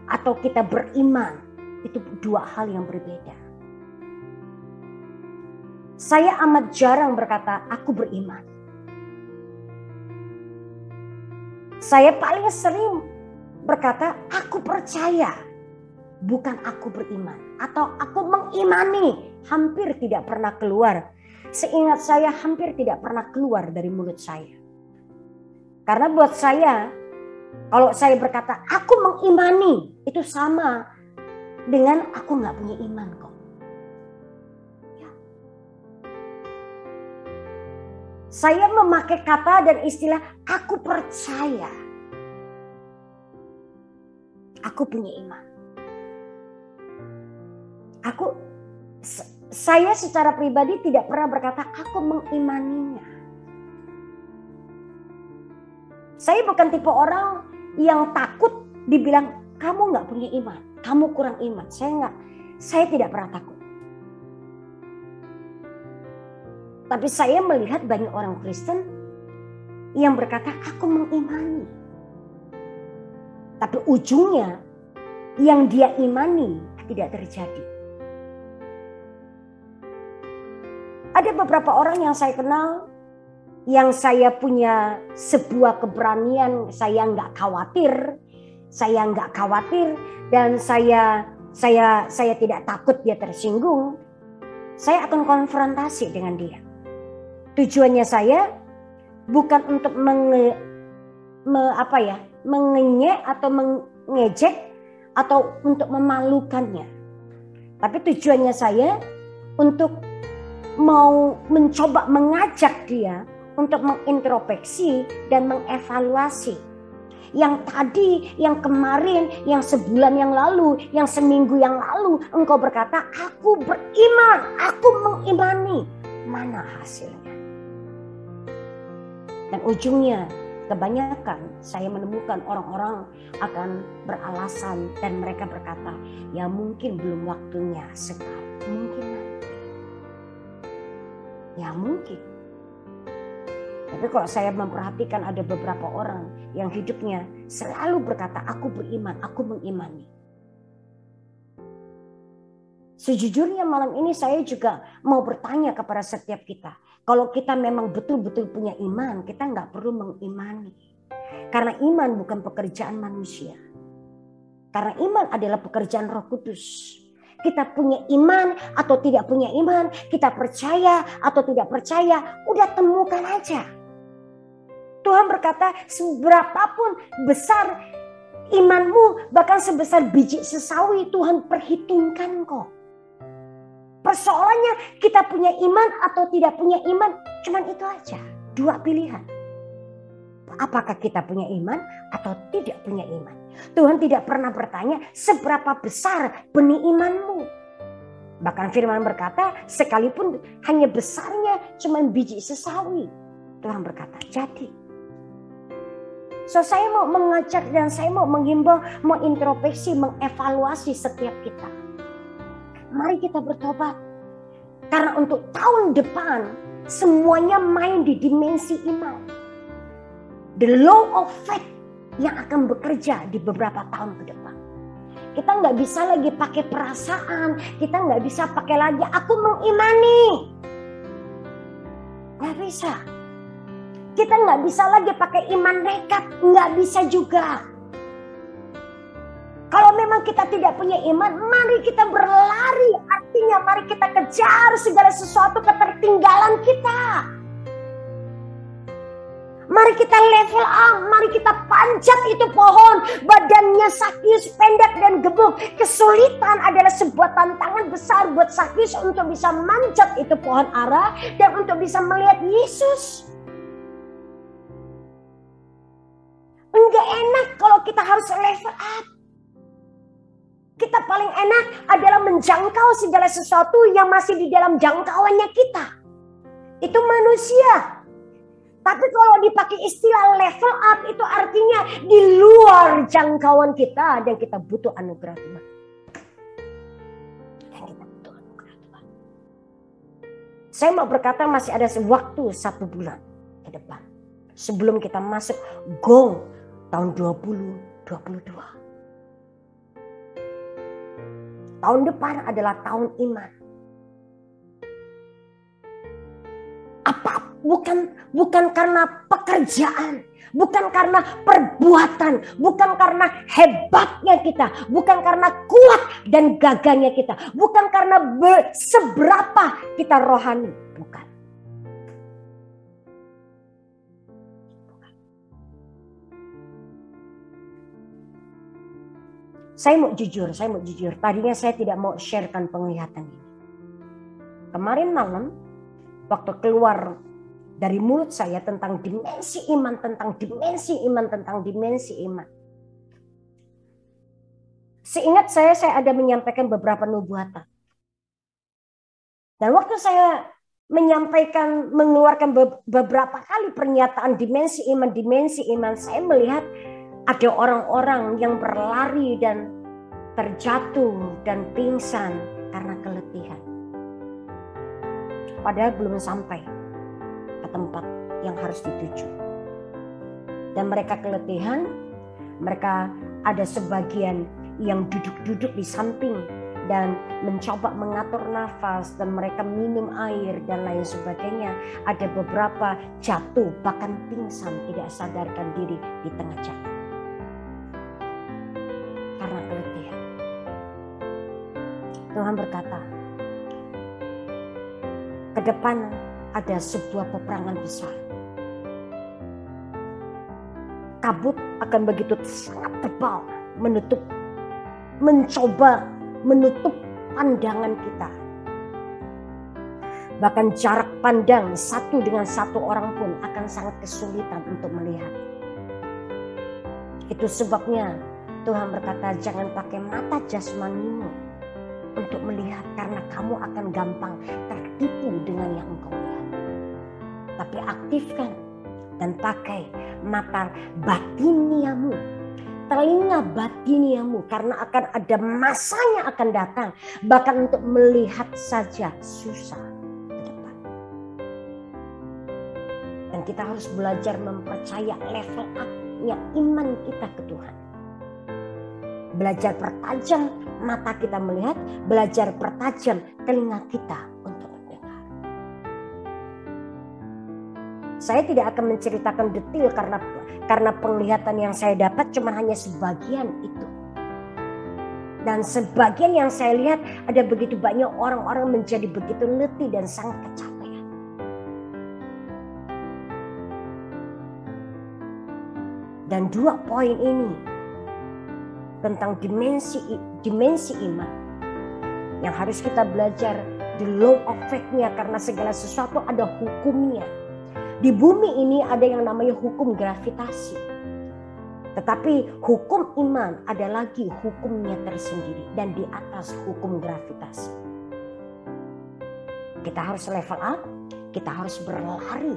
atau kita beriman, itu dua hal yang berbeda. Saya amat jarang berkata, aku beriman. Saya paling sering berkata, aku percaya, bukan aku beriman. Atau aku mengimani, hampir tidak pernah keluar. Seingat saya hampir tidak pernah keluar dari mulut saya. Karena buat saya, kalau saya berkata, aku mengimani, itu sama dengan aku gak punya iman kok. Saya memakai kata dan istilah aku percaya. Aku punya iman. Saya secara pribadi tidak pernah berkata aku mengimaninya. Saya bukan tipe orang yang takut dibilang kamu nggak punya iman, kamu kurang iman. Saya tidak pernah takut. Tapi saya melihat banyak orang Kristen yang berkata, aku mengimani. Tapi ujungnya yang dia imani tidak terjadi. Ada beberapa orang yang saya kenal, yang saya punya sebuah keberanian, saya nggak khawatir, dan saya tidak takut dia tersinggung. Saya akan konfrontasi dengan dia. Tujuannya saya bukan untuk mengenyek atau mengejek atau untuk memalukannya. Tapi tujuannya saya untuk mau mencoba mengajak dia untuk mengintrospeksi dan mengevaluasi. Yang tadi, yang kemarin, yang sebulan yang lalu, yang seminggu yang lalu engkau berkata, aku beriman, aku mengimani. Mana hasilnya? Dan ujungnya kebanyakan saya menemukan orang-orang akan beralasan dan mereka berkata, ya mungkin belum waktunya sekarang, mungkin nanti. Ya mungkin. Tapi kalau saya memperhatikan ada beberapa orang yang hidupnya selalu berkata, aku beriman, aku mengimani. Sejujurnya malam ini saya juga mau bertanya kepada setiap kita. Kalau kita memang betul-betul punya iman, kita nggak perlu mengimani. Karena iman bukan pekerjaan manusia. Karena iman adalah pekerjaan Roh Kudus. Kita punya iman atau tidak punya iman, kita percaya atau tidak percaya, udah temukan aja. Tuhan berkata, seberapapun besar imanmu, bahkan sebesar biji sesawi, Tuhan perhitungkan kok. Persoalannya kita punya iman atau tidak punya iman, cuman itu aja. Dua pilihan. Apakah kita punya iman atau tidak punya iman? Tuhan tidak pernah bertanya seberapa besar benih imanmu. Bahkan firman berkata, sekalipun hanya besarnya cuma biji sesawi, Tuhan berkata, jadi. So saya mau mengajak dan saya mau menghimbau, mau introspeksi, mengevaluasi setiap kita. Mari kita bertobat. Karena untuk tahun depan semuanya main di dimensi iman. The law of faith yang akan bekerja di beberapa tahun ke depan. Kita nggak bisa lagi pakai perasaan. Kita nggak bisa pakai lagi aku mengimani. Nggak bisa. Kita nggak bisa lagi pakai iman nekat. Nggak bisa juga. Kalau memang kita tidak punya iman, mari kita berlari. Artinya mari kita kejar segala sesuatu ketertinggalan kita. Mari kita level up, mari kita panjat itu pohon. Badannya Sakyus pendek dan gebuk. Kesulitan adalah sebuah tantangan besar buat Sakyus untuk bisa manjat itu pohon ara dan untuk bisa melihat Yesus. Enggak enak kalau kita harus level up. Kita paling enak adalah menjangkau segala sesuatu yang masih di dalam jangkauannya kita. Itu manusia. Tapi kalau dipakai istilah level up itu artinya di luar jangkauan kita dan kita butuh anugerah Tuhan. Dan kita butuh anugerah Tuhan. Saya mau berkata masih ada waktu 1 bulan ke depan. Sebelum kita masuk gong tahun 2022. Tahun depan adalah tahun iman. Apa? Bukan karena pekerjaan, bukan karena perbuatan, bukan karena hebatnya kita, bukan karena kuat dan gagahnya kita, bukan karena seberapa kita rohani, bukan. Saya mau jujur. Tadinya saya tidak mau sharekan penglihatan ini. Kemarin malam, waktu keluar dari mulut saya tentang dimensi iman, seingat saya ada menyampaikan beberapa nubuatan. Dan waktu saya mengeluarkan beberapa kali pernyataan dimensi iman, saya melihat ada orang-orang yang berlari dan terjatuh dan pingsan karena keletihan. Padahal belum sampai ke tempat yang harus dituju. Dan mereka keletihan, mereka ada sebagian yang duduk-duduk di samping dan mencoba mengatur nafas dan mereka minum air dan lain sebagainya. Ada beberapa jatuh bahkan pingsan, tidak sadarkan diri di tengah jalan. Karena keletihan. Tuhan berkata, ke depan ada sebuah peperangan besar. Kabut akan begitu sangat tebal mencoba menutup pandangan kita. Bahkan jarak pandang satu dengan satu orang pun akan sangat kesulitan untuk melihat. Itu sebabnya Tuhan berkata, jangan pakai mata jasmanimu untuk melihat, karena kamu akan gampang tertipu dengan yang engkau lihat. Tapi aktifkan dan pakai mata batiniamu, telinga batiniamu, karena akan ada masanya akan datang, bahkan untuk melihat saja susah ke depan. Dan kita harus belajar mempercaya level up-nya iman kita ke Tuhan. Belajar pertajam mata kita melihat, belajar pertajam telinga kita untuk mendengar. Saya tidak akan menceritakan detail karena penglihatan yang saya dapat cuma hanya sebagian itu. Dan sebagian yang saya lihat ada begitu banyak orang-orang menjadi begitu letih dan sangat kecapean. Dan 2 poin ini tentang dimensi iman yang harus kita belajar, the law of faith-nya, karena segala sesuatu ada hukumnya. Di bumi ini ada yang namanya hukum gravitasi. Tetapi hukum iman ada lagi hukumnya tersendiri dan di atas hukum gravitasi. Kita harus level up, kita harus berlari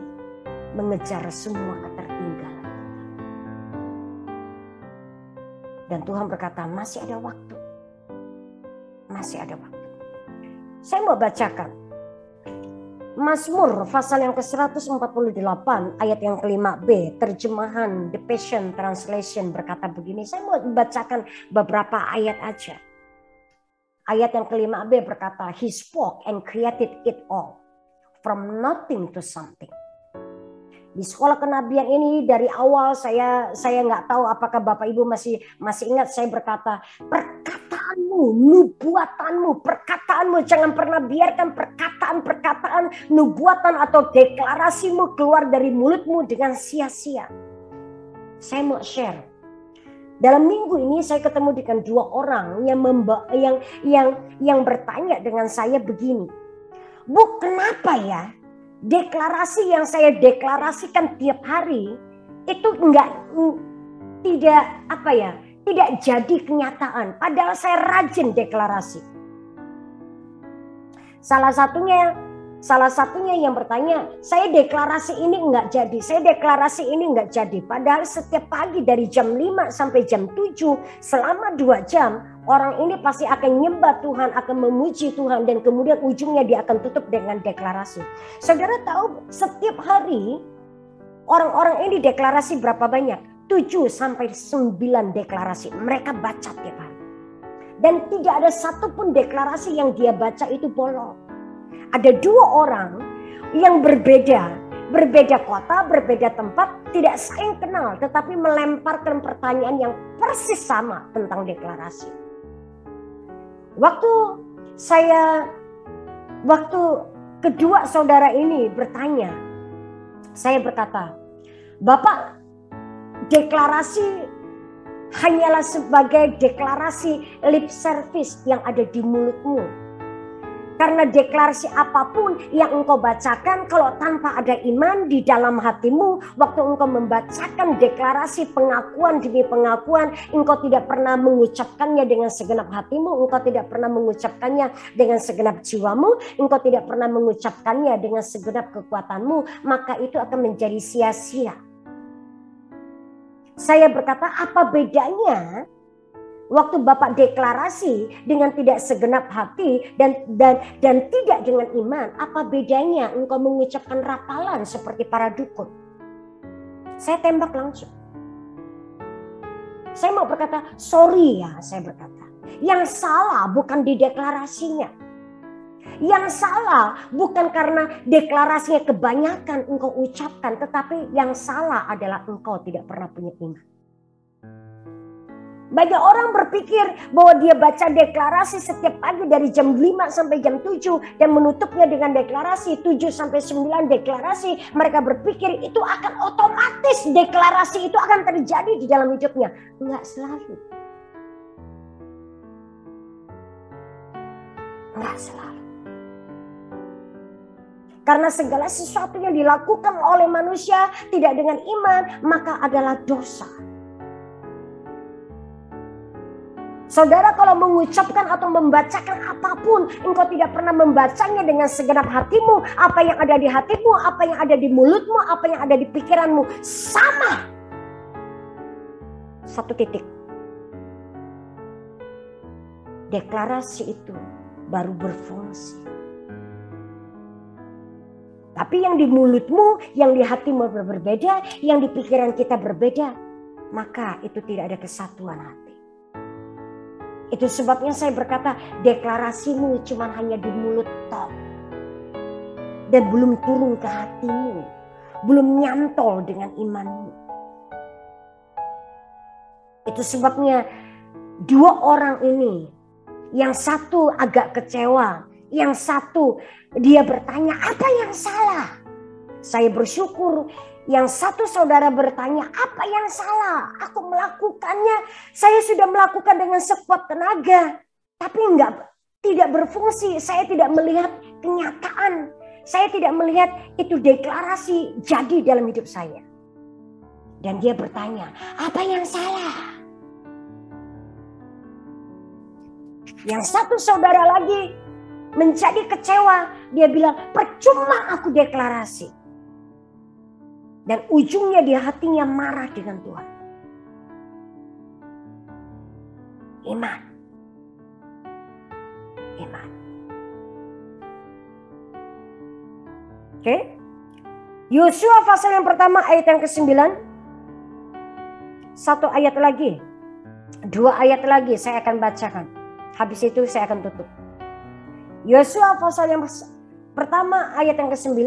mengejar semua ketertinggalan. Dan Tuhan berkata masih ada waktu. Masih ada waktu. Saya mau bacakan Mazmur pasal yang ke-148 ayat yang ke-5b, terjemahan The Passion Translation berkata begini. Saya mau bacakan beberapa ayat aja. Ayat yang ke-5b berkata, He spoke and created it all, from nothing to something. Di sekolah kenabian ini dari awal saya nggak tahu apakah Bapak Ibu masih ingat saya berkata, perkataanmu, nubuatanmu, perkataanmu, jangan pernah biarkan perkataan nubuatan atau deklarasimu keluar dari mulutmu dengan sia-sia. Saya mau share. Dalam minggu ini saya ketemu dengan 2 orang yang bertanya dengan saya begini. Bu, kenapa ya? Deklarasi yang saya deklarasikan tiap hari itu tidak jadi kenyataan. Padahal saya rajin deklarasi. Salah satunya yang bertanya, saya deklarasi ini enggak jadi, saya deklarasi ini enggak jadi. Padahal setiap pagi dari jam 5 sampai jam 7 selama 2 jam orang ini pasti akan nyembah Tuhan, akan memuji Tuhan, dan kemudian ujungnya dia akan tutup dengan deklarasi. Saudara tahu setiap hari orang-orang ini deklarasi berapa banyak? 7 sampai 9 deklarasi mereka baca tiap hari. Dan tidak ada satupun deklarasi yang dia baca itu bolong. Ada 2 orang yang berbeda kota, berbeda tempat, tidak saling kenal, tetapi melemparkan pertanyaan yang persis sama tentang deklarasi. Waktu kedua saudara ini bertanya, saya berkata, Bapak, deklarasi hanyalah sebagai deklarasi lip service yang ada di mulutmu. Karena deklarasi apapun yang engkau bacakan, kalau tanpa ada iman di dalam hatimu, waktu engkau membacakan deklarasi pengakuan demi pengakuan, engkau tidak pernah mengucapkannya dengan segenap hatimu, engkau tidak pernah mengucapkannya dengan segenap jiwamu, engkau tidak pernah mengucapkannya dengan segenap kekuatanmu, maka itu akan menjadi sia-sia. Saya berkata, apa bedanya waktu Bapak deklarasi dengan tidak segenap hati dan tidak dengan iman? Apa bedanya engkau mengucapkan rapalan seperti para dukun? Saya tembak langsung. Saya mau berkata, sorry ya, saya berkata. Yang salah bukan di deklarasinya. Yang salah bukan karena deklarasinya kebanyakan engkau ucapkan, tetapi yang salah adalah engkau tidak pernah punya iman. Banyak orang berpikir bahwa dia baca deklarasi setiap pagi dari jam 5 sampai jam 7 dan menutupnya dengan deklarasi 7 sampai 9 deklarasi. Mereka berpikir itu akan otomatis, deklarasi itu akan terjadi di dalam hidupnya. Enggak selalu. Enggak selalu. Karena segala sesuatu yang dilakukan oleh manusia tidak dengan iman, maka adalah dosa. Saudara, kalau mengucapkan atau membacakan apapun, engkau tidak pernah membacanya dengan segenap hatimu. Apa yang ada di hatimu, apa yang ada di mulutmu, apa yang ada di pikiranmu, sama. 1 titik. Deklarasi itu baru berfungsi. Tapi Tapi yang di mulutmu, yang di hatimu berbeda, yang di pikiran kita berbeda, maka itu tidak ada kesatuan hati. Itu sebabnya saya berkata, deklarasimu cuma hanya di mulut tok. Dan belum turun ke hatimu. Belum nyantol dengan imanmu. Itu sebabnya dua orang ini, yang satu agak kecewa, yang satu dia bertanya, apa yang salah? Saya bersyukur yang satu saudara bertanya, apa yang salah? Aku melakukannya, saya sudah melakukan dengan sekuat tenaga. Tapi tidak berfungsi, saya tidak melihat kenyataan. Saya tidak melihat itu deklarasi jadi dalam hidup saya. Dan dia bertanya, apa yang salah? Yang satu saudara lagi menjadi kecewa. Dia bilang, percuma aku deklarasi. Dan ujungnya di hatinya marah dengan Tuhan. Iman. Iman. Oke. Yosua pasal yang pertama ayat yang ke-9. Satu ayat lagi. Dua ayat lagi saya akan bacakan. Habis itu saya akan tutup. Yosua pasal yang pertama ayat yang ke-9.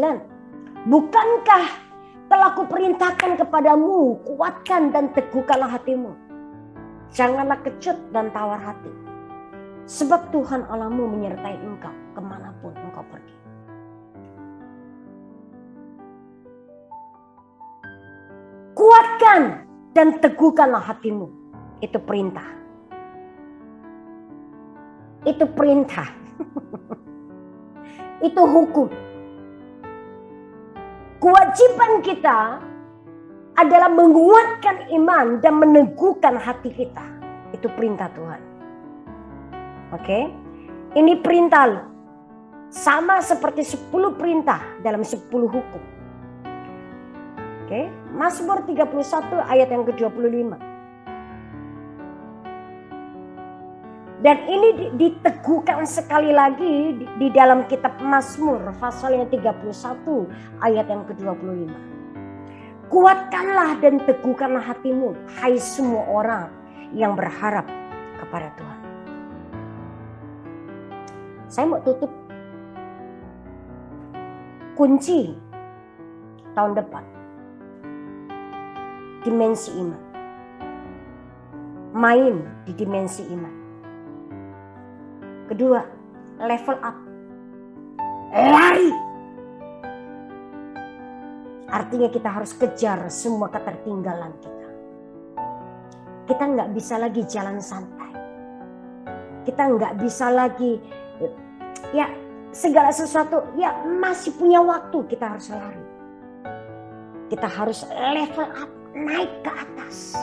Bukankah telah kuperintahkan kepadamu, kuatkan dan teguhkanlah hatimu. Janganlah kecut dan tawar hati. Sebab Tuhan Allahmu menyertai engkau kemanapun engkau pergi. Kuatkan dan teguhkanlah hatimu. Itu perintah. Itu perintah. Itu hukum. Kewajiban kita adalah menguatkan iman dan meneguhkan hati kita. Itu perintah Tuhan. Oke? Ini perintah sama seperti 10 perintah dalam 10 hukum. Oke? Mazmur 31 ayat yang ke-25. Dan ini diteguhkan sekali lagi di dalam kitab Mazmur pasal yang 31 ayat yang ke-25. Kuatkanlah dan teguhkanlah hatimu, hai semua orang yang berharap kepada Tuhan. Saya mau tutup. Kunci tahun depan. Dimensi iman. Main di dimensi iman. Kedua, level up. Lari. Artinya kita harus kejar semua ketertinggalan kita. Kita nggak bisa lagi jalan santai. Kita nggak bisa lagi, ya segala sesuatu, ya masih punya waktu, kita harus lari. Kita harus level up, naik ke atas.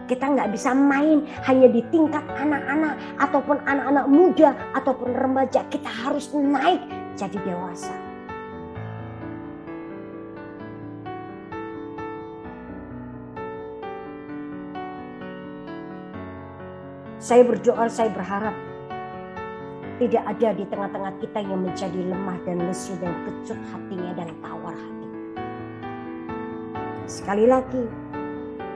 Kita nggak bisa main hanya di tingkat anak-anak ataupun anak-anak muda ataupun remaja. Kita harus naik jadi dewasa. Saya berdoa, saya berharap tidak ada di tengah-tengah kita yang menjadi lemah dan lesu dan kecut hatinya dan tawar hatinya. Sekali lagi,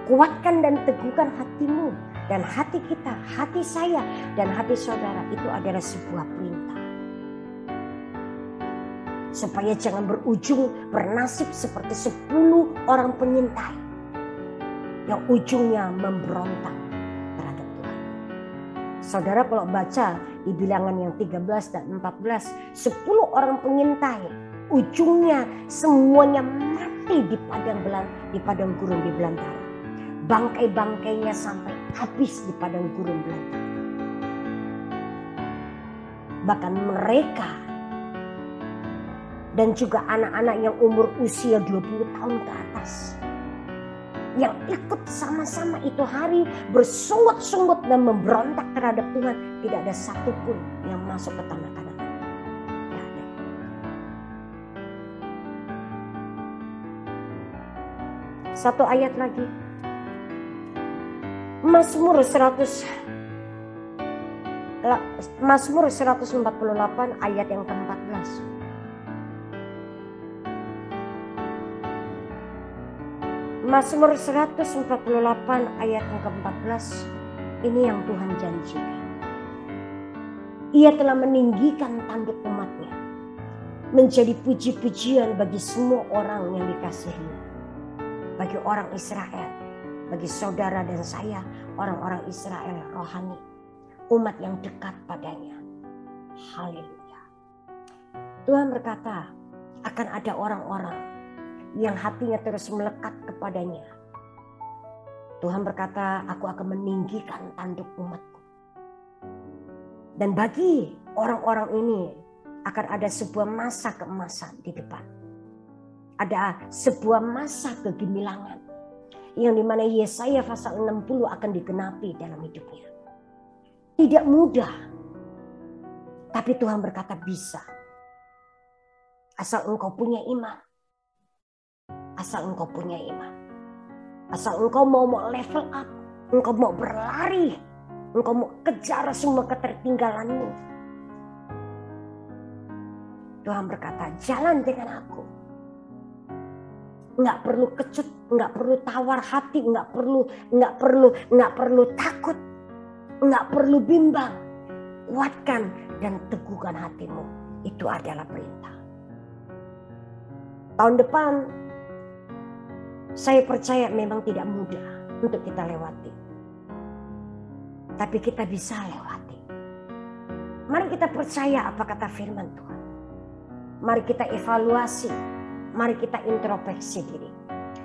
kuatkan dan teguhkan hatimu dan hati kita, hati saya dan hati saudara. Itu adalah sebuah perintah. Supaya jangan berujung bernasib seperti 10 orang penyintai yang ujungnya memberontak terhadap Tuhan. Saudara kalau baca di bilangan yang 13 dan 14, 10 orang pengintai ujungnya semuanya mati di padang gurun di belantara. Bangkai-bangkainya sampai habis di padang gurun belantara. Bahkan mereka dan juga anak-anak yang umur usia 20 tahun ke atas yang ikut sama-sama itu hari bersungut-sungut dan memberontak terhadap Tuhan, tidak ada satupun yang masuk ke tanah Kanaan. Tidak ada. Satu ayat lagi. Mazmur 148 ayat yang ke-14. Mazmur 148 ayat yang ke-14, ini yang Tuhan janjikan. Ia telah meninggikan tanduk umatnya, menjadi puji-pujian bagi semua orang yang dikasihi. Bagi orang Israel, bagi saudara dan saya, orang-orang Israel rohani, umat yang dekat padanya. Haleluya. Tuhan berkata, akan ada orang-orang yang hatinya terus melekat kepadanya. Tuhan berkata, aku akan meninggikan tanduk umatku. Dan bagi orang-orang ini akan ada sebuah masa keemasan di depan. Ada sebuah masa kegemilangan yang dimana Yesaya pasal 60 akan digenapi dalam hidupnya. Tidak mudah, tapi Tuhan berkata bisa. Asal engkau punya iman. Asal engkau punya iman. Asal engkau mau level up. Engkau mau berlari. Engkau mau kejar semua ketertinggalanmu. Tuhan berkata, jalan dengan aku. Nggak perlu kecut, nggak perlu tawar hati, nggak perlu takut, nggak perlu bimbang. Kuatkan dan teguhkan hatimu. Itu adalah perintah. Tahun depan, saya percaya memang tidak mudah untuk kita lewati. Tapi kita bisa lewati. Mari kita percaya apa kata firman Tuhan. Mari kita evaluasi. Mari kita introspeksi diri.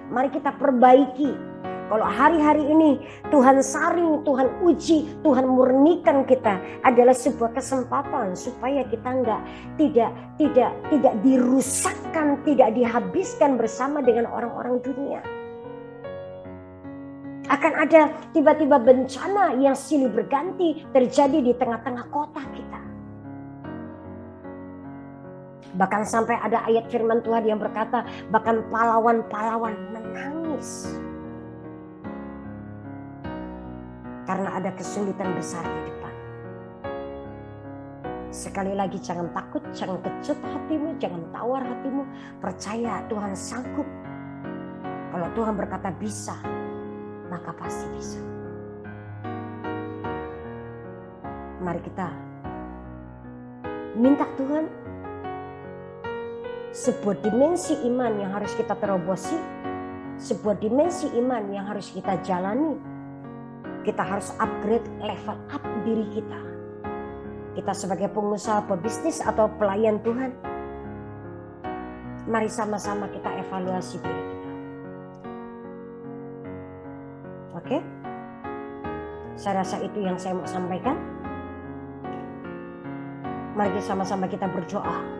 Mari kita perbaiki. Kalau hari-hari ini Tuhan saring, Tuhan uji, Tuhan murnikan kita, adalah sebuah kesempatan supaya kita tidak dirusakkan, tidak dihabiskan bersama dengan orang-orang dunia. Akan ada tiba-tiba bencana yang silih berganti terjadi di tengah-tengah kota kita. Bahkan sampai ada ayat firman Tuhan yang berkata, bahkan pahlawan-pahlawan menangis. Karena ada kesulitan besar di depan. Sekali lagi jangan takut, jangan kecut hatimu, jangan tawar hatimu. Percaya Tuhan sanggup. Kalau Tuhan berkata bisa, maka pasti bisa. Mari kita minta Tuhan sebuah dimensi iman yang harus kita terobosi, sebuah dimensi iman yang harus kita jalani. Kita harus upgrade, level up diri kita. Kita sebagai pengusaha, pebisnis atau pelayan Tuhan, mari sama-sama kita evaluasi diri kita. Oke? Saya rasa itu yang saya mau sampaikan. Mari sama-sama kita berdoa.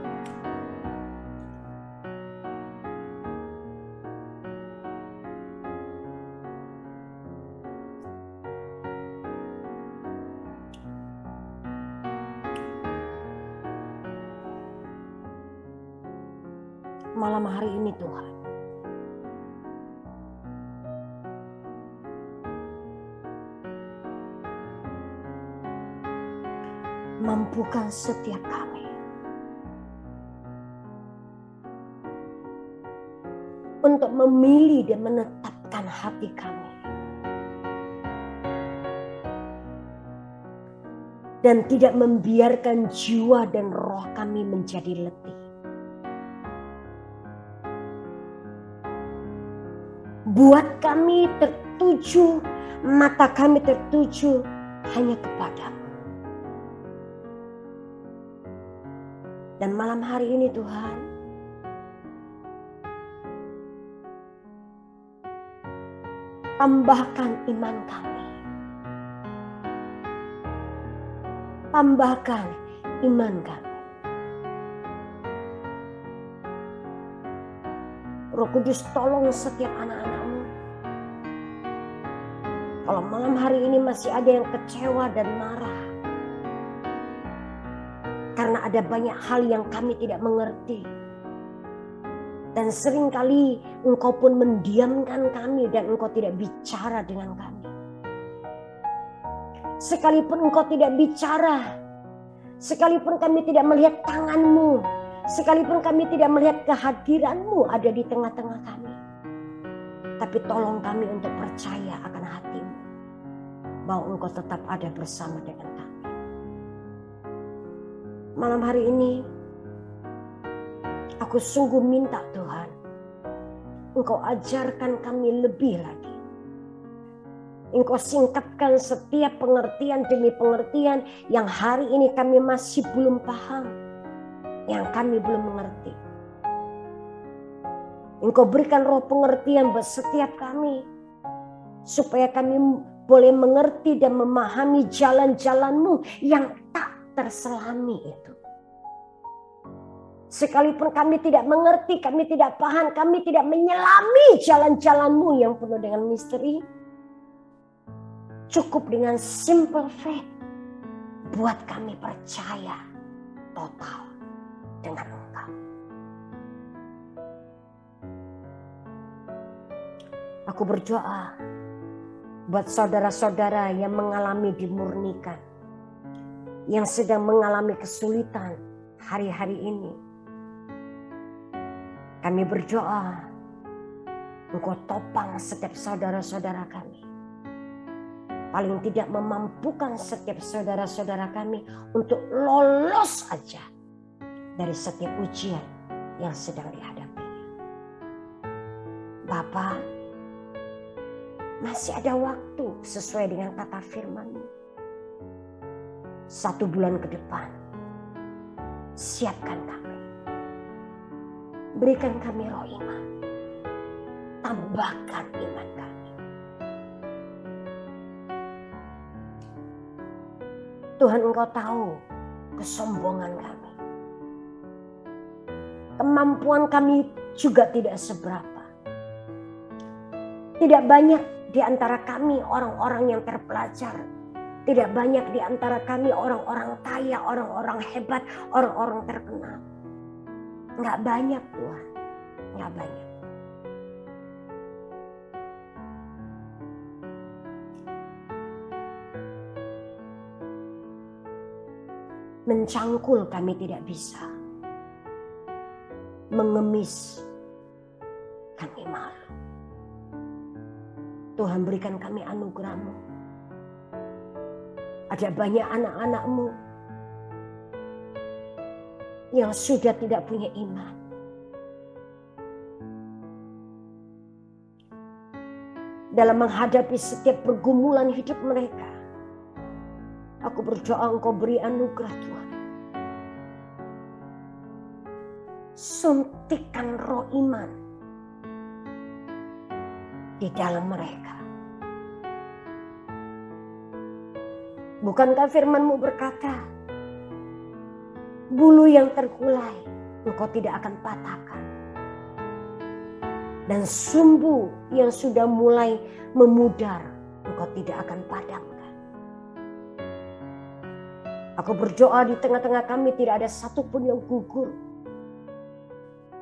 Malam hari ini Tuhan, mampukan setiap kami untuk memilih dan menetapkan hati kami, dan tidak membiarkan jiwa dan roh kami menjadi letih. Buat kami tertuju, mata kami tertuju hanya kepadamu. Dan malam hari ini Tuhan, tambahkan iman kami. Tambahkan iman kami. Roh Kudus tolong setiap anak-anak-Mu. Kalau malam hari ini masih ada yang kecewa dan marah, karena ada banyak hal yang kami tidak mengerti. Dan seringkali Engkau pun mendiamkan kami dan Engkau tidak bicara dengan kami. Sekalipun Engkau tidak bicara, sekalipun kami tidak melihat tangan-Mu, sekalipun kami tidak melihat kehadiran-Mu ada di tengah-tengah kami, Tapi tolong kami untuk percaya akan hati-Mu, bahwa Engkau tetap ada bersama dengan kami. Malam hari ini, aku sungguh minta Tuhan, Engkau ajarkan kami lebih lagi. Engkau singkapkan setiap pengertian demi pengertian yang hari ini kami masih belum paham, yang kami belum mengerti. Engkau berikan roh pengertian buat setiap kami, supaya kami boleh mengerti dan memahami jalan-jalan-Mu yang tak terselami itu. Sekalipun kami tidak mengerti, kami tidak paham, kami tidak menyelami jalan-jalan-Mu yang penuh dengan misteri. Cukup dengan simple faith buat kami percaya total dengan Engkau. Aku berdoa buat saudara-saudara yang mengalami dimurnikan, yang sedang mengalami kesulitan hari-hari ini. Kami berdoa, Engkau topang setiap saudara-saudara kami. Paling tidak memampukan setiap saudara-saudara kami untuk lolos aja dari setiap ujian yang sedang dihadapinya. Bapa, masih ada waktu sesuai dengan kata firman-Mu. 1 bulan ke depan, siapkan kami. Berikan kami roh iman. Tambahkan iman kami. Tuhan, Engkau tahu kesombongan kami. Kemampuan kami juga tidak seberapa. Tidak banyak di antara kami orang-orang yang terpelajar. Tidak banyak di antara kami orang-orang kaya, orang-orang hebat, orang-orang terkenal. Enggak banyak Tuhan, enggak banyak. Mencangkul kami tidak bisa. Mengemis kami malu. Tuhan, berikan kami anugerah-Mu. Ada banyak anak-anak-Mu yang sudah tidak punya iman. Dalam menghadapi setiap pergumulan hidup mereka, aku berdoa Engkau beri anugerah Tuhan. Suntikan roh iman di dalam mereka. Bukankah firman-Mu berkata, bulu yang terkulai Engkau tidak akan patahkan. Dan sumbu yang sudah mulai memudar Engkau tidak akan padamkan. Aku berdoa di tengah-tengah kami tidak ada satupun yang gugur.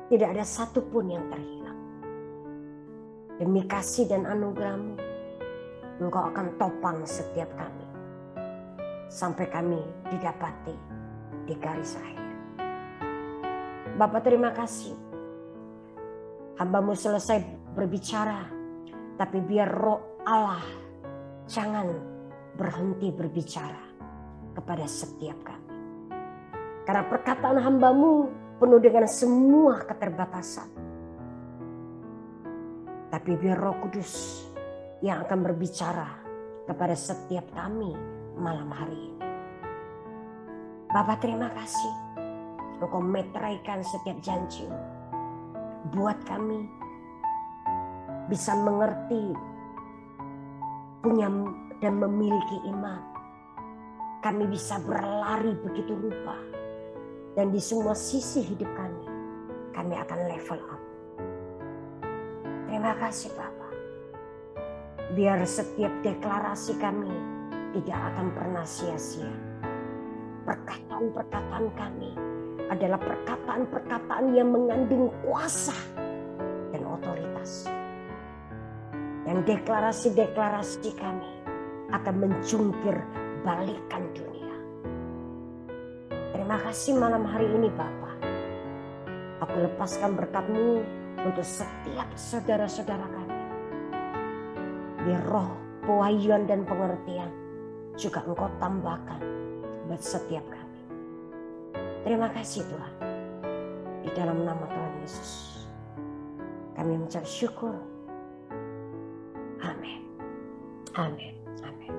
Tidak ada satupun yang terhilang. Demi kasih dan anugerah-Mu, Engkau akan topang setiap kami. Sampai kami didapati di garis akhir. Bapa, terima kasih. Hamba-Mu selesai berbicara. Tapi biar roh Allah jangan berhenti berbicara kepada setiap kami. Karena perkataan hamba-Mu penuh dengan semua keterbatasan. Tapi biar Roh Kudus yang akan berbicara kepada setiap kami malam hari ini. Bapa, terima kasih. Engkau meteraikan setiap janji-Mu. Buat kami bisa mengerti, punya dan memiliki iman. Kami bisa berlari begitu rupa. Dan di semua sisi hidup kami akan level up. Terima kasih Bapa. Biar setiap deklarasi kami tidak akan pernah sia-sia. Perkataan-perkataan kami adalah perkataan-perkataan yang mengandung kuasa dan otoritas. Dan deklarasi-deklarasi kami akan menjungkir balikan dunia. Terima kasih malam hari ini Bapa. Aku lepaskan berkat-Mu untuk setiap saudara-saudara kami. Tapi roh pewahyuan dan pengertian juga Engkau tambahkan buat setiap kami. Terima kasih Tuhan. Di dalam nama Tuhan Yesus kami mengucap syukur. Amin. Amin. Amin.